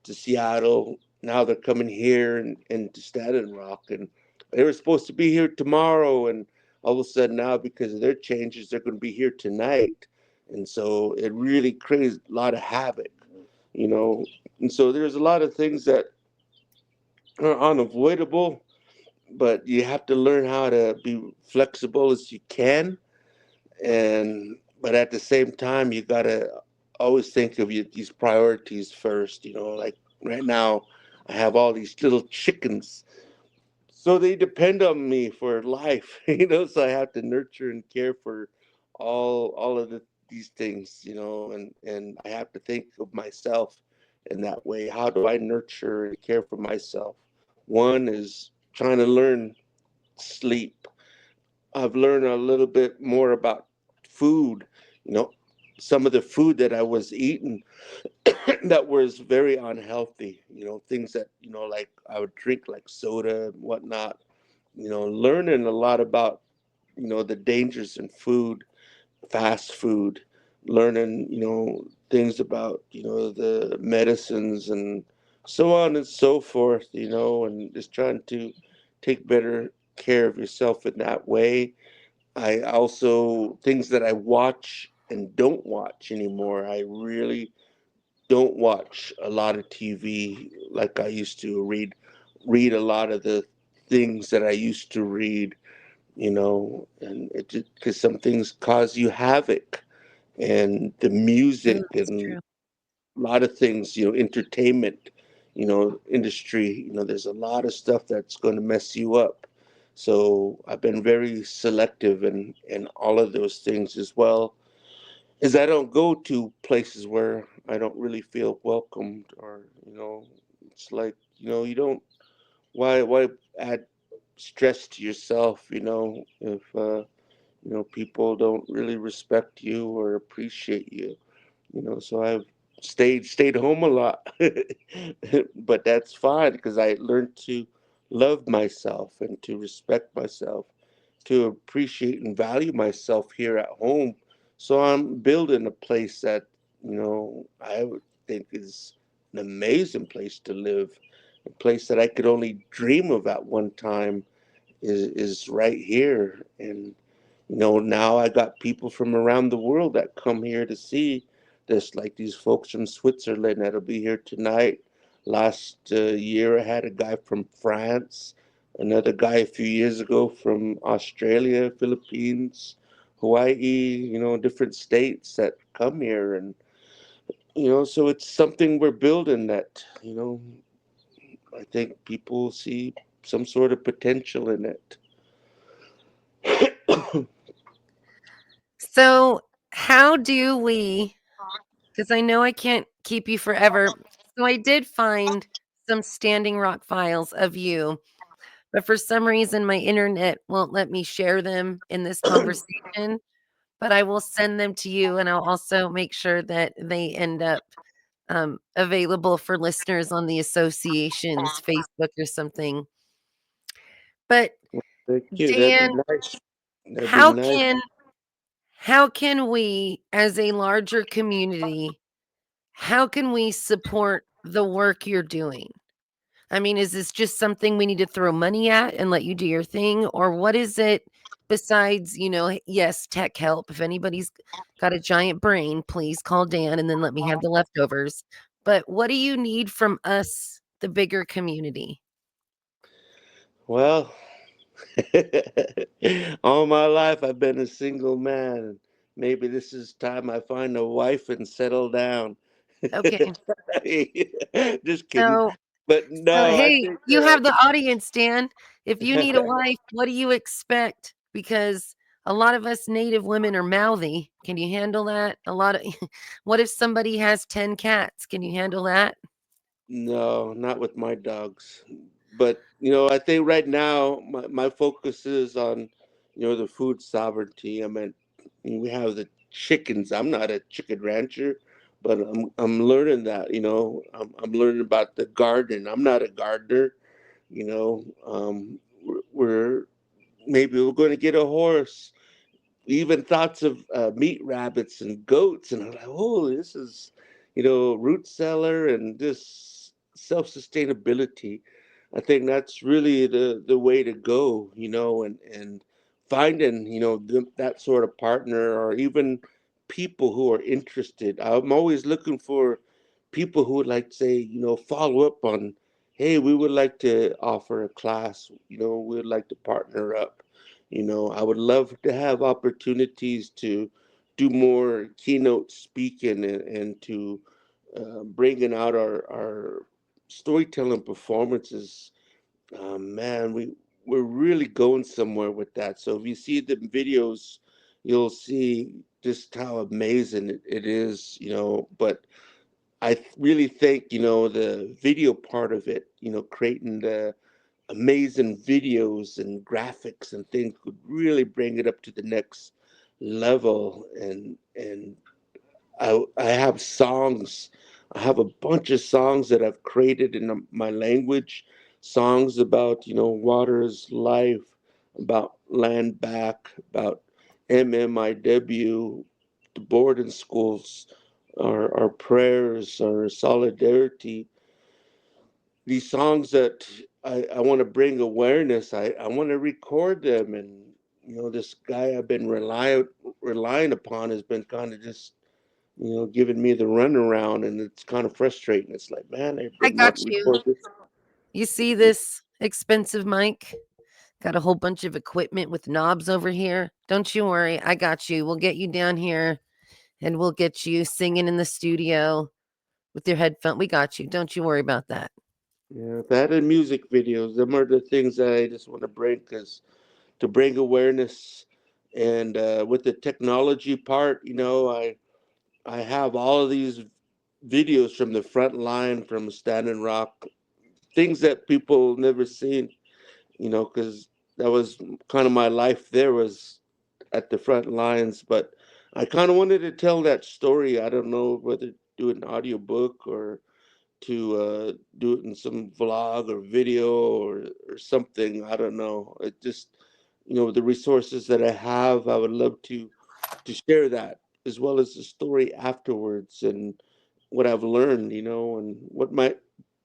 to Seattle. Now they're coming here and to Standing Rock, and they were supposed to be here tomorrow, and all of a sudden now because of their changes, they're going to be here tonight, and so it really creates a lot of havoc, you know. And so there's a lot of things that are unavoidable, but you have to learn how to be flexible as you can, and but at the same time you gotta always think of these priorities first. Like right now I have all these little chickens, so they depend on me for life. So I have to nurture and care for all of these things, and I have to think of myself in that way. How do I nurture and care for myself? One is trying to learn sleep. I've learned a little bit more about food. You know, some of the food that I was eating that was very unhealthy. Things that like I would drink like soda and whatnot. Learning a lot about the dangers in food, fast food. Learning things about the medicines and so on and so forth. And just trying to take better care of yourself in that way. I also things that I watch and don't watch anymore. I really don't watch a lot of TV like I used to. Read a lot of the things that I used to read, and it just because some things cause you havoc, and the music That's and true. a lot of things, entertainment, industry, there's a lot of stuff that's going to mess you up. So I've been very selective in all of those things, as well as I don't go to places where I don't really feel welcomed, or it's like you don't, why add stress to yourself, if people don't really respect you or appreciate you. So I've stayed home a lot. But that's fine because I learned to love myself and to respect myself, to appreciate and value myself here at home. So I'm building a place that I would think is an amazing place to live, a place that I could only dream of at one time is right here. And now I got people from around the world that come here to see this, like these folks from Switzerland that'll be here tonight. Last year, I had a guy from France, another guy a few years ago from Australia, Philippines, Hawaii, different states that come here. And, so it's something we're building that, I think people see some sort of potential in it. So, how do we, because I know I can't keep you forever. So I did find some Standing Rock files of you, but for some reason my internet won't let me share them in this conversation, but I will send them to you and I'll also make sure that they end up available for listeners on the association's Facebook or something. But Thank you. That'd be Dan, nice. That'd be how nice. can how can we as a larger community, how can we support the work you're doing? I mean, is this just something we need to throw money at and let you do your thing? Or what is it besides, yes, tech help? If anybody's got a giant brain, please call Dan and then let me have the leftovers. But what do you need from us, the bigger community? Well, all my life I've been a single man. Maybe this is time I find a wife and settle down. Okay. Just kidding. So But so no, I hey, think you have the audience, Dan. If you need a wife, what do you expect? Because a lot of us native women are mouthy. Can you handle that? A lot of what if somebody has 10 cats? Can you handle that? no, not with my dogs. But I think right now my focus is on, the food sovereignty. I mean, we have the chickens. I'm not a chicken rancher, but I'm learning that. I'm learning about the garden. I'm not a gardener. We're maybe we're going to get a horse. Even thoughts of meat rabbits and goats, and I'm like, oh, this is, root cellar and this self sustainability. I think that's really the way to go, and finding, that sort of partner or even people who are interested. I'm always looking for people who would like to say, follow up on, hey, we would like to offer a class, we would like to partner up. I would love to have opportunities to do more keynote speaking and to bringing out our storytelling performances. Man, we're really going somewhere with that. So if you see the videos, you'll see just how amazing it is. But really think, the video part of it, creating the amazing videos and graphics and things could really bring it up to the next level. And I have songs. I have a bunch of songs that I've created in my language. Songs about water is life, about land back, about MMIW, the boarding schools, our prayers, our solidarity. These songs that I want to bring awareness. I want to record them, and this guy I've been relying upon has been kind of just giving me the runaround, and it's kind of frustrating. It's like, man, I've I been got wanting to you. record this. You see this expensive mic? Got a whole bunch of equipment with knobs over here. Don't you worry. I got you. We'll get you down here and we'll get you singing in the studio with your headphone. We got you. Don't you worry about that. Yeah, that and music videos. Them are the things that I just want to bring, because to bring awareness. And with the technology part, I have all of these videos from the front line, from Standing Rock, things that people never seen, because that was kind of my life there, was at the front lines. But I kind of wanted to tell that story. I don't know whether to do an audiobook or to do it in some vlog or video or something. I don't know. It just, the resources that I have, I would love to share that, as well as the story afterwards and what I've learned, and what might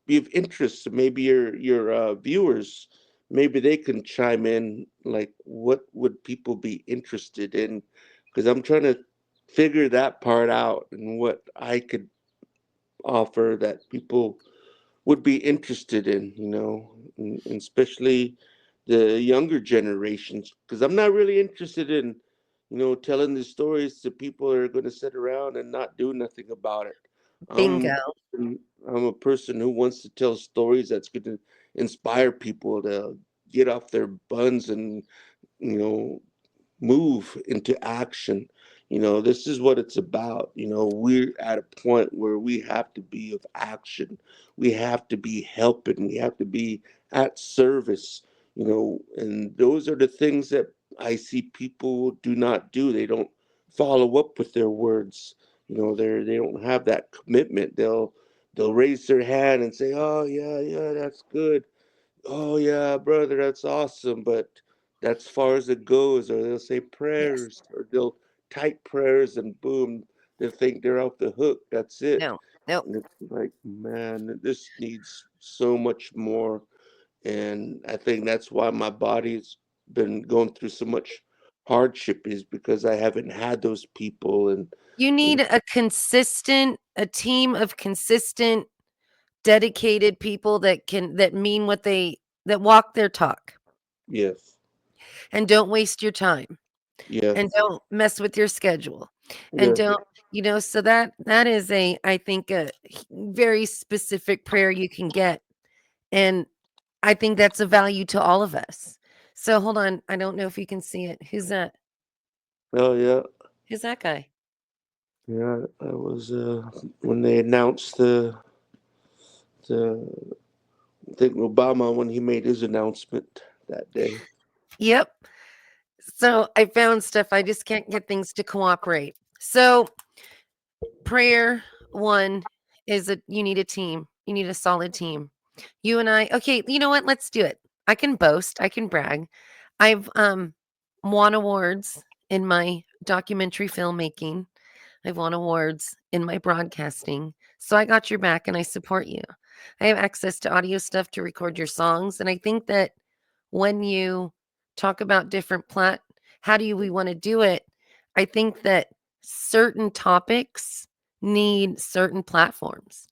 be of interest to maybe your viewers. Maybe they can chime in, like what would people be interested in, because I'm trying to figure that part out and what I could offer that people would be interested in, and especially the younger generations, because I'm not really interested in, telling the stories to people that are going to sit around and not do nothing about it. Bingo. I'm I'm a person who wants to tell stories that's going to inspire people to get off their buns and, you know, move into action. This is what it's about. We're at a point where we have to be of action. We have to be helping. We have to be at service. And those are the things that I see people do not do. They don't follow up with their words. They don't have that commitment. They'll raise their hand and say, "Oh yeah, yeah, that's good. Oh yeah, brother, that's awesome," but that's far as it goes. Or they'll say Yes. prayers, or they'll type prayers, and boom, they think they're off the hook. That's it. No. No. And it's like, man, this needs so much more. And I think that's why my body's been going through so much hardship, is because I haven't had those people. And You you need know, a team of consistent, dedicated people that mean what that walk their talk yes, and don't waste your time and yes, don't mess with your schedule and yes. don't, so that is I think very specific prayer you can get. And I think that's a value to all of us. So hold on, I don't know if you can see it. Who's that? Oh yeah, Who's that guy? yeah. I was when they announced the I think Obama, when he made his announcement that day. Yep. So I found stuff. I just can't get things to cooperate. So prayer one is that you need a team. You need a solid team. You and I, okay, you know what? Let's do it. I can boast, I can brag. I've won awards in my documentary filmmaking. I've won awards in my broadcasting. So I got your back and I support you. I have access to audio stuff to record your songs. And I think that when you talk about different how do we want to do it? I think that certain topics need certain platforms.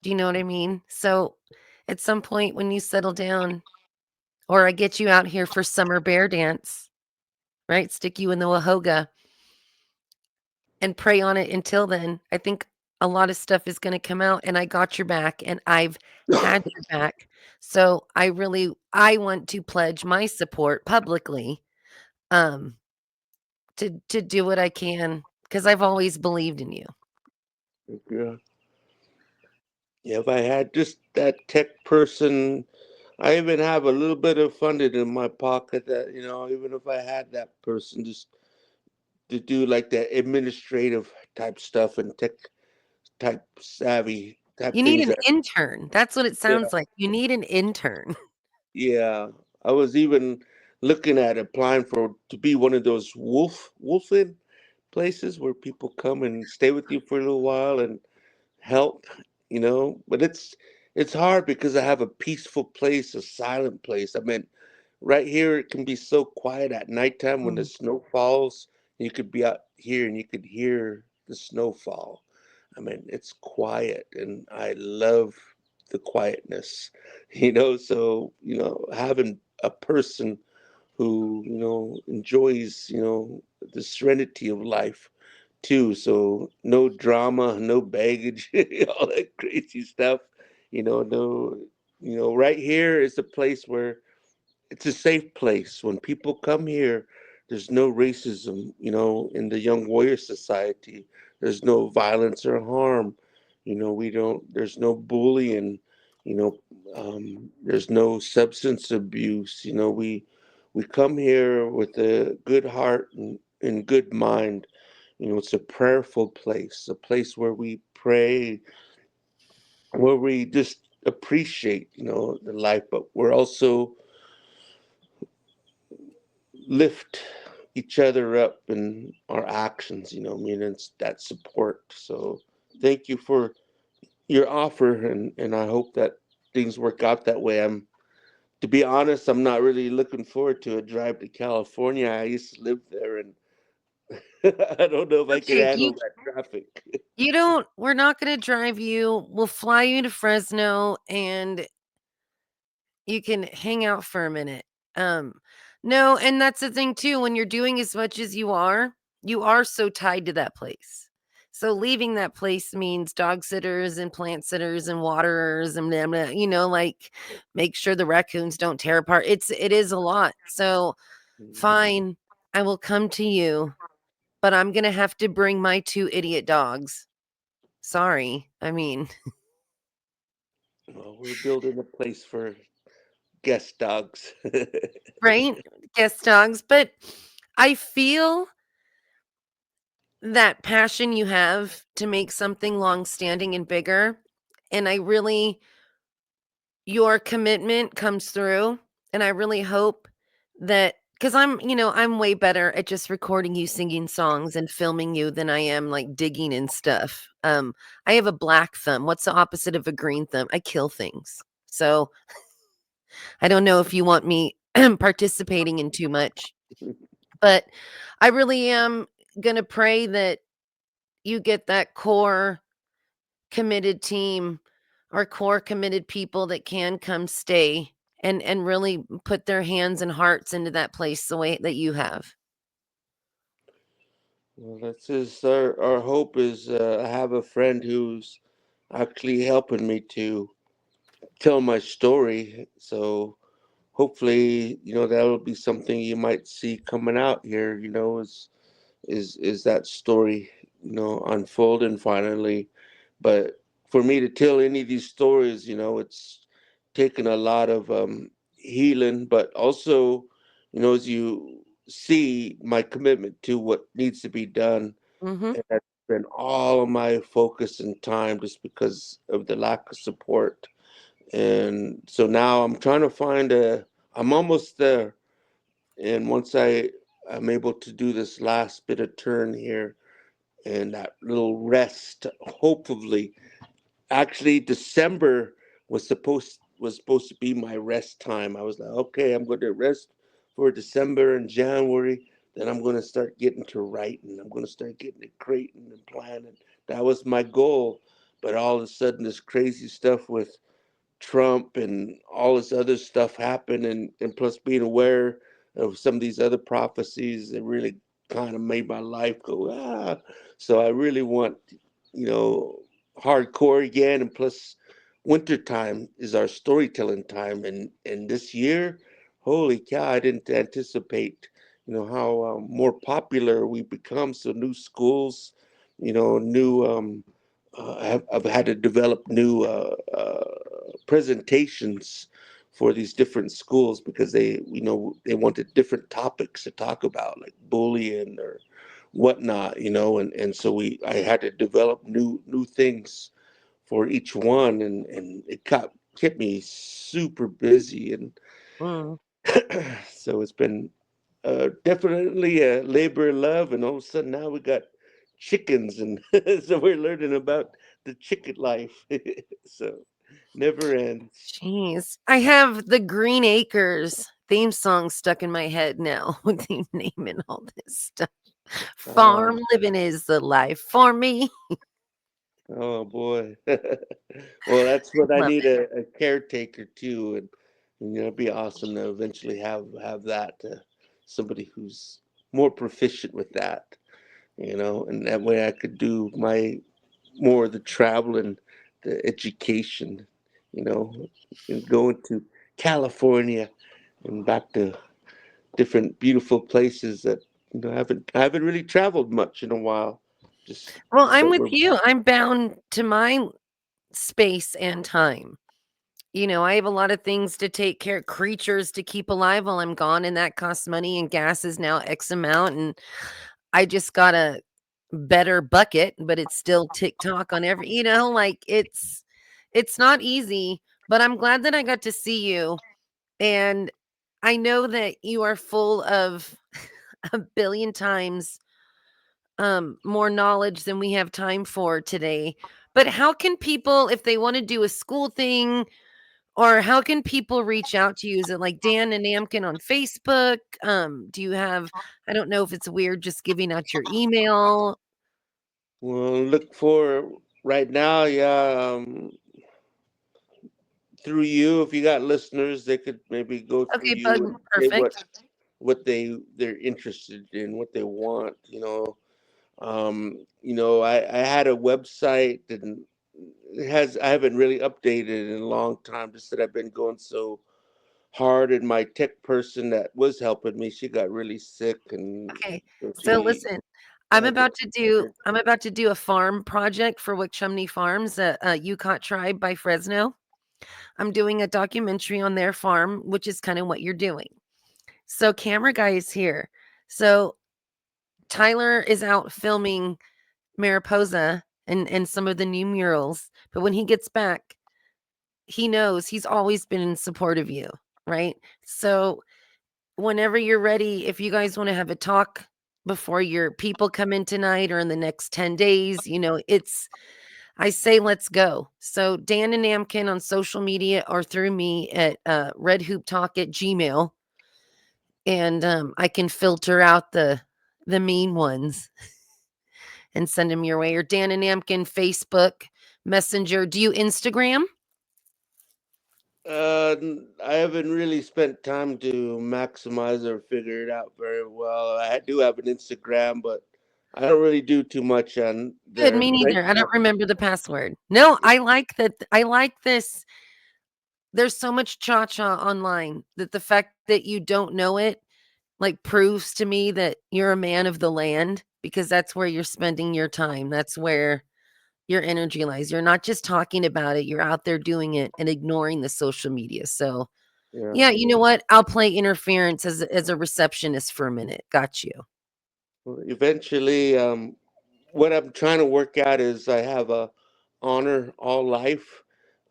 Do you know what I mean? So at some point when you settle down, or I get you out here for summer bear dance, right? Stick you in the Wahoga and pray on it until then. I think a lot of stuff is going to come out and I got your back and I've had your back. So I want to pledge my support publicly um to do what I can because I've always believed in you. Yeah. Yeah, if I had just that tech person, I even have a little bit of funding in my pocket that, even if I had that person just to do like that administrative type stuff and tech type savvy type You need things an that, intern. That's what it yeah, sounds like. You need an intern. yeah. I was even looking at applying for to be one of those wolfing places where people come and stay with you for a little while and help, but it's hard because I have a peaceful place, a silent place. I mean, right here it can be so quiet at nighttime when the Mm. snow falls. You could be out here and you could hear the snow fall. I mean, it's quiet and I love the quietness. So, having a person who, enjoys, the serenity of life too. So no drama, no baggage, all that crazy stuff. No, right here is a place where it's a safe place. When people come here, there's no racism, in the Young Warrior Society. There's no violence or harm. We don't, there's no bullying, you know, there's no substance abuse. We come here with a good heart and good mind. It's a prayerful place, a place where we pray, where we just appreciate, the life, but we're also lift each other up in our actions, I mean, it's that support. So thank you for your offer, and I hope that things work out that way. To be honest, I'm not really looking forward to a drive to California. I used to live there, and I don't know if I can Okay, handle that traffic. you don't we're not going to drive you. We'll fly you to Fresno and you can hang out for a minute. Um, no, and that's the thing too, when you're doing as much as you are so tied to that place. So leaving that place means dog sitters and plant sitters and waterers and blah, blah, like make sure the raccoons don't tear apart. It is a lot. So fine, I will come to you, but I'm gonna have to bring my 2 idiot dogs. Sorry. I mean, Well, we're building a place for guest dogs. right? Guest dogs, but I feel that passion you have to make something long-standing and bigger, and I really your commitment comes through, and I really hope that because I'm way better at just recording you singing songs and filming you than I am, like, digging and stuff. I have a black thumb. What's the opposite of a green thumb? I kill things. So, I don't know if you want me participating in too much, but I really am gonna pray that you get that core committed team or core committed people that can come stay and really put their hands and hearts into that place the way that you have. Well, that's just our hope is I have a friend who's actually helping me to tell my story. So hopefully, that'll be something you might see coming out here. Is that story, unfolding finally. But for me to tell any of these stories, it's taken a lot of healing, but also, as you see my commitment to what needs to be done, Mhm. and that's been all of my focus and time just because of the lack of support. And so now I'm trying to I'm almost there. And once I'm able to do this last bit of turn here and that little rest, hopefully, actually December was supposed to be my rest time. I was like, okay, I'm going to rest for December and January. Then I'm going to start getting to writing. I'm going to start getting to creating and planning. That was my goal. But all of a sudden, this crazy stuff with Trump and all this other stuff happened, and plus being aware of some of these other prophecies, it really kind of made my life go So I really want, you know, hardcore again, and plus winter time is our storytelling time, and this year, holy cow, I didn't anticipate, how more popular we become. So new schools, new I've had to develop new presentations for these different schools because they wanted different topics to talk about, like bullying or whatnot, and so I had to develop new things for each one, and it kept me super busy, and Mm. so it's been definitely a labor of love, and all of a sudden now we got chickens, and so we're learning about the chicken life. So never ends. Jeez. I have the Green Acres theme song stuck in my head now with you naming all this stuff. Uh, Farm living is the life for me. oh boy. Well, that's what I Love need it. a caretaker too, and it'd be awesome to eventually have that somebody who's more proficient with that, and that way I could do my more of the travel and the education, you know, and going to California and back to different beautiful places that I haven't really traveled much in a while. Just Well, I'm but with we're you. I'm bound to my space and time. I have a lot of things to take care creatures to keep alive while I'm gone, and that costs money, and gas is now X amount, and I just got a better bucket, but it's still TikTok on like it's not easy, but I'm glad that I got to see you, and I know that you are full of a billion times more knowledge than we have time for today. But how can people, if they want to do a school thing, or how can people reach out to you? Is it like Dan and Namkin on Facebook? Do you have, I don't know if it's weird just giving out your email. Well, look for right now, yeah. Through you, if you got listeners, they could maybe go through Okay, you bud, and say what perfect. what they're interested in, what they want. I had a website, and I haven't really updated in a long time, just that I've been going so hard, and my tech person that was helping me, she got really sick, and Okay. so So she listen, advocacy. I'm about to do a farm project for Wickchumney Farms, a Yukon tribe by Fresno. I'm doing a documentary on their farm, which is kind of what you're doing. So camera guy is here. So Tyler is out filming Mariposa and some of the new murals, but when he gets back, he knows he's always been in support of you, right? So whenever you're ready, if you guys want to have a talk before your people come in tonight or in the next 10 days, I say let's go. So Dan and Namkin on social media or through me at redhooptalk at Gmail. And I can filter out the mean ones and send them your way. Or Dan and Namkin, Facebook, Messenger. Do you Instagram? I haven't really spent time to maximize or figure it out very well. I do have an Instagram, but I don't really do too much on Good, there me right neither. I now. don't remember the password. No, I like that. I like this. There's so much cha-cha online that the fact that you don't know it like proves to me that you're a man of the land because that's where you're spending your time. That's where your energy lies. You're not just talking about it, you're out there doing it and ignoring the social media. So, Yeah. yeah, you know what? I'll play interference as a receptionist for a minute. Got you. Well, eventually, what I'm trying to work out is I have a honor all life.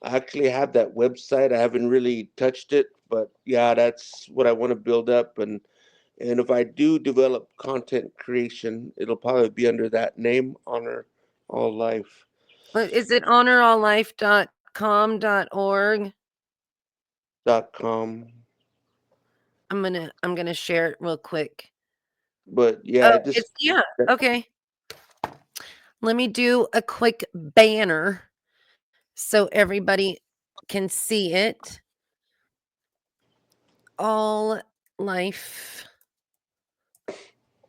I actually have that website. I haven't really touched it, but yeah, that's what I want to build up. And if I do develop content creation, it'll probably be under that name, Honor All Life. Is it honoralllife.com.org? .com. I'm gonna share it real quick. But yeah, Oh, I just it's yeah. Okay. Let me do a quick banner so everybody can see it. All life.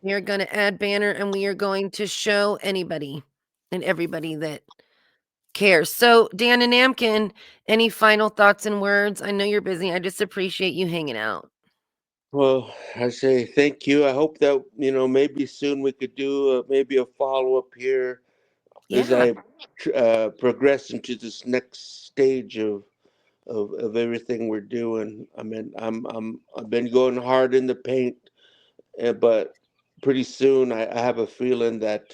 We are going to add banner and we are going to show anybody and everybody that cares. So, Dan and Namkin, any final thoughts and words? I know you're busy. I just appreciate you hanging out. well, I say thank you. I hope that maybe soon we could do maybe a follow up here as Yeah. I progress into this next stage of everything we're doing. I mean, I've been going hard in the paint, but pretty soon I have a feeling that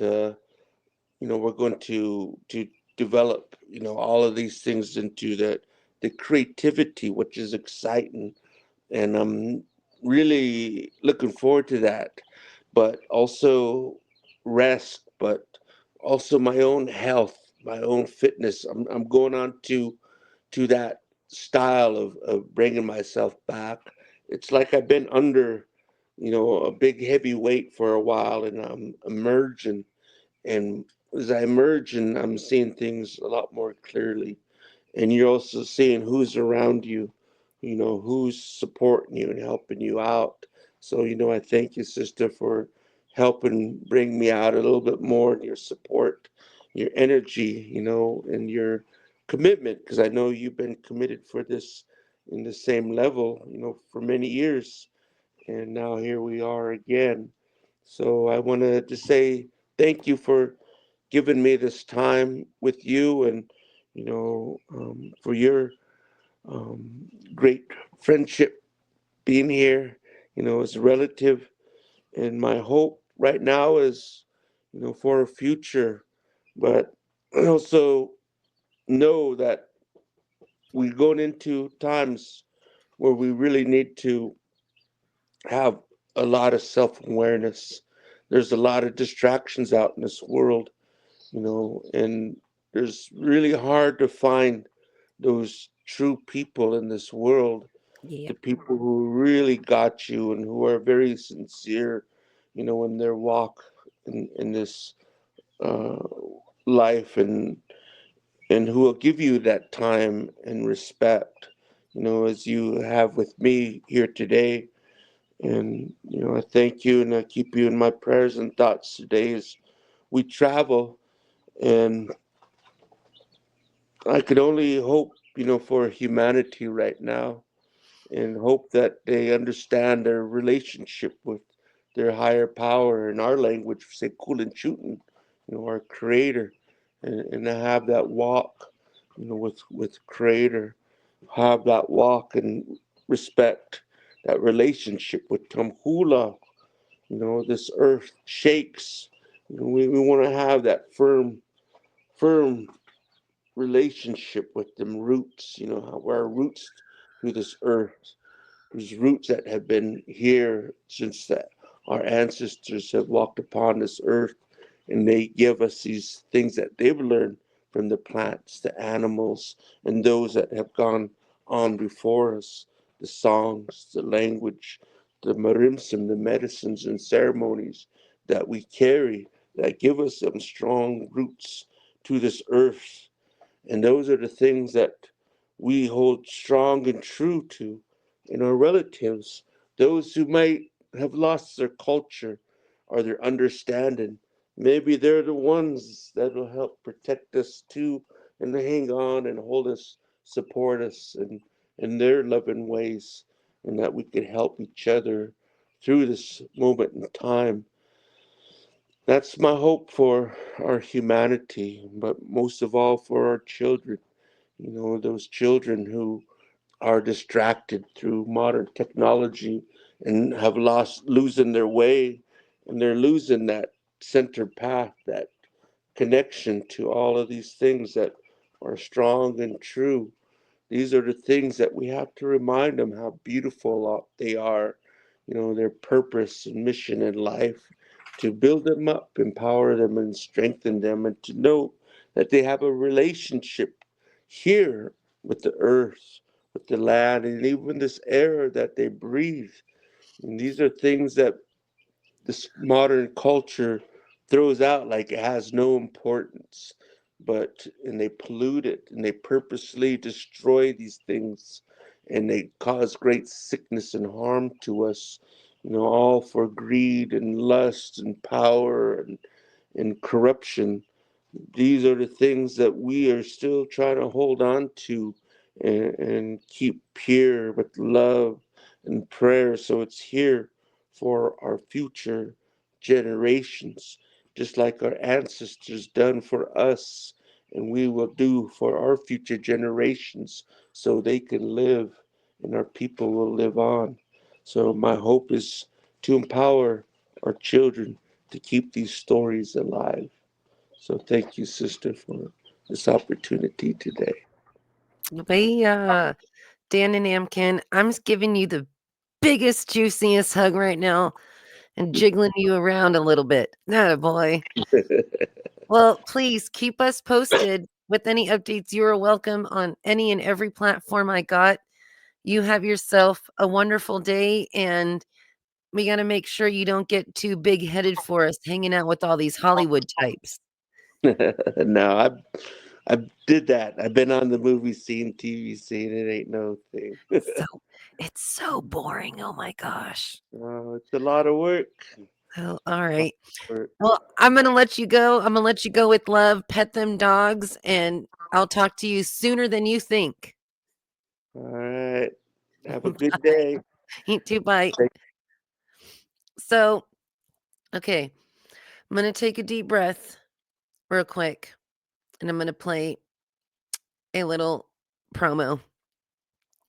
we're going to develop all of these things into the creativity, which is exciting, and I'm really looking forward to that. But also rest, but also my own health, my own fitness. I'm going on to that style of bringing myself back. It's like I've been under, a big heavy weight for a while, and I'm emerging. And as I emerge, and I'm seeing things a lot more clearly, and you're also seeing who's around you, who's supporting you and helping you out. So I thank you, sister, for helping bring me out a little bit more, and your support, your energy, and your commitment, because I know you've been committed for this in the same level, for many years, and now here we are again. So I wanted to say thank you for giving me this time with you, and for your great friendship being here, as a relative. And my hope right now is, for a future, but I also know that we're going into times where we really need to have a lot of self awareness. There's a lot of distractions out in this world, and there's really hard to find those true people in this world, Yeah. the people who really got you and who are very sincere, in their walk in this uh, life, and who will give you that time and respect, as you have with me here today. And I thank you, and I keep you in my prayers and thoughts today as we travel. And I could only hope, for humanity right now, and hope that they understand their relationship with their higher power. In our language, we say kulin chutin, our creator, and to have that walk, with creator, have that walk and respect, that relationship with Tamhula. This earth shakes. We want to have that firm relationship with them roots, how our roots through this earth, these roots that have been here since that our ancestors have walked upon this earth, and they give us these things that they've learned from the plants, the animals, and those that have gone on before us, the songs, the language, the marimsim, the medicines and ceremonies that we carry that give us some strong roots to this earth. And those are the things that we hold strong and true to in our relatives, those who might have lost their culture or their understanding. Maybe they're the ones that will help protect us too and hang on and hold us, support us in their loving ways, and that we could help each other through this moment in time. That's my hope for our humanity, but most of all for our children. Those children who are distracted through modern technology and have losing their way, and they're losing that center path, that connection to all of these things that are strong and true. These are the things that we have to remind them how beautiful they are, their purpose and mission in life, to build them up, empower them, and strengthen them, and to know that they have a relationship here with the earth, with the land, and even this air that they breathe. And these are things that this modern culture throws out like it has no importance, and they pollute it, and they purposely destroy these things, and they cause great sickness and harm to us, all for greed and lust and power and corruption. These are the things that we are still trying to hold on to, and keep pure with love and prayer, so it's here for our future generations, just like our ancestors done for us, and we will do for our future generations, so they can live and our people will live on. So my hope is to empower our children to keep these stories alive. So thank you, sister, for this opportunity today. We, Dan and Amkin, I'm just giving you the biggest, juiciest hug right now and jiggling you around a little bit. Atta boy. Well, please keep us posted with any updates. You are welcome on any and every platform I got. You have yourself a wonderful day, and we got to make sure you don't get too big headed for us hanging out with all these Hollywood types. No, I did that. I've been on the movie scene, TV scene. It ain't no thing. So it's so boring. Oh my gosh. Oh, it's a lot of work. Oh, all Lot right. of work. Well, I'm going to let you go. I'm going to let you go with love. Pet them dogs, and I'll talk to you sooner than you think. All right. Have a good day. You too. Bye. So, okay. I'm going to take a deep breath real quick, and I'm going to play a little promo.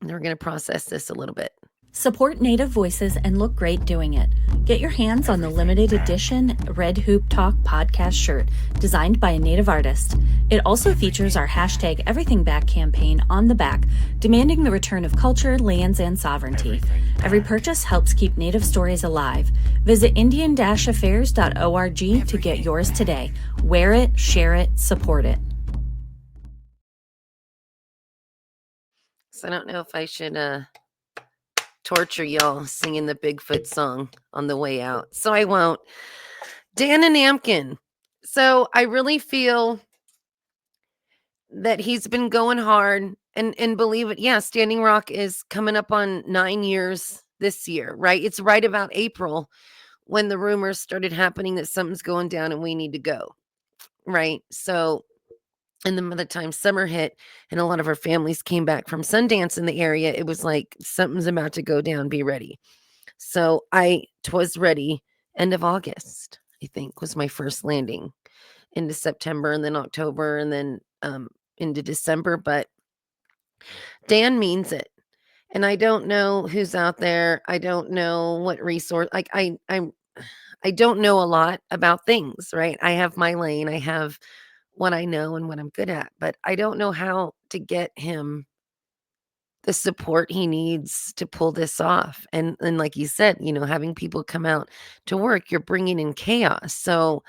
And we're going to process this a little bit. Support Native voices and look great doing it. Get your hands on the limited edition Red Hoop Talk podcast shirt designed by a Native artist. It also features our hashtag Everything Back campaign on the back, demanding the return of culture, lands, and sovereignty. Every purchase helps keep Native stories alive. Visit indian-affairs.org to get yours today. Wear it, share it, support it. So I don't know if I should torture y'all singing the Bigfoot song on the way out. So I won't. Dan and Nanamkin. So I really feel that he's been going hard, and believe it, yeah, Standing Rock is coming up on 9 years this year, right? It's right about April when the rumors started happening that something's going down and we need to go, right? So, and then by the time summer hit and a lot of our families came back from Sundance in the area, it was like something's about to go down, be ready. So I was ready end of August, I think, was my first landing into September and then October and then into December. But Dan means it. And I don't know who's out there. I don't know what resource. Like I don't know a lot about things, right? I have my lane. I have what I know and what I'm good at, but I don't know how to get him the support he needs to pull this off. And like you said, having people come out to work, you're bringing in chaos. So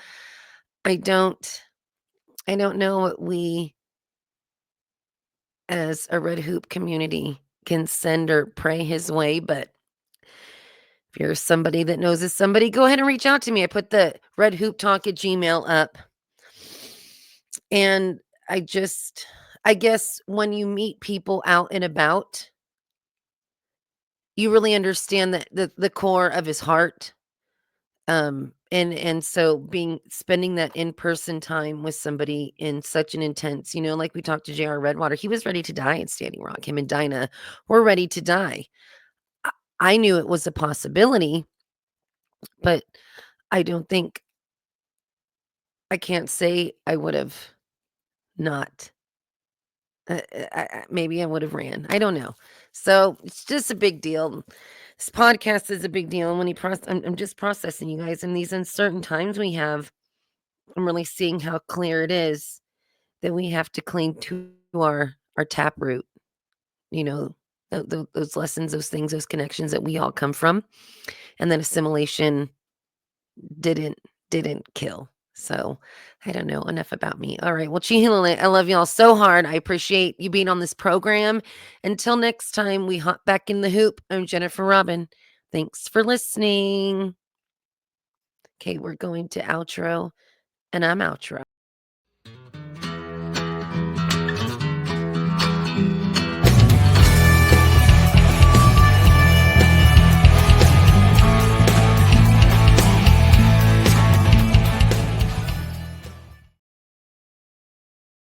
I don't know what we as a Red Hoop community can send or pray his way, but if you're somebody that knows is somebody, go ahead and reach out to me. I put the Red Hoop Talk at Gmail up. And I guess when you meet people out and about, you really understand that the core of his heart. And so spending that in-person time with somebody in such an intense, like we talked to JR Redwater, he was ready to die at Standing Rock. Him and Dinah were ready to die. I knew it was a possibility, but I don't think I can't say I would have not. Maybe I would have ran. I don't know. So it's just a big deal. This podcast is a big deal. And when I'm just processing, you guys, in these uncertain times we have. I'm really seeing how clear it is that we have to cling to our tap root. Those lessons, those things, those connections that we all come from, and then assimilation didn't kill. So I don't know, enough about me. All right. Well, Chihilale, I love y'all so hard. I appreciate you being on this program. Until next time we hop back in the hoop. I'm Jennifer Robin. Thanks for listening. Okay, we're going to outro, and I'm outro.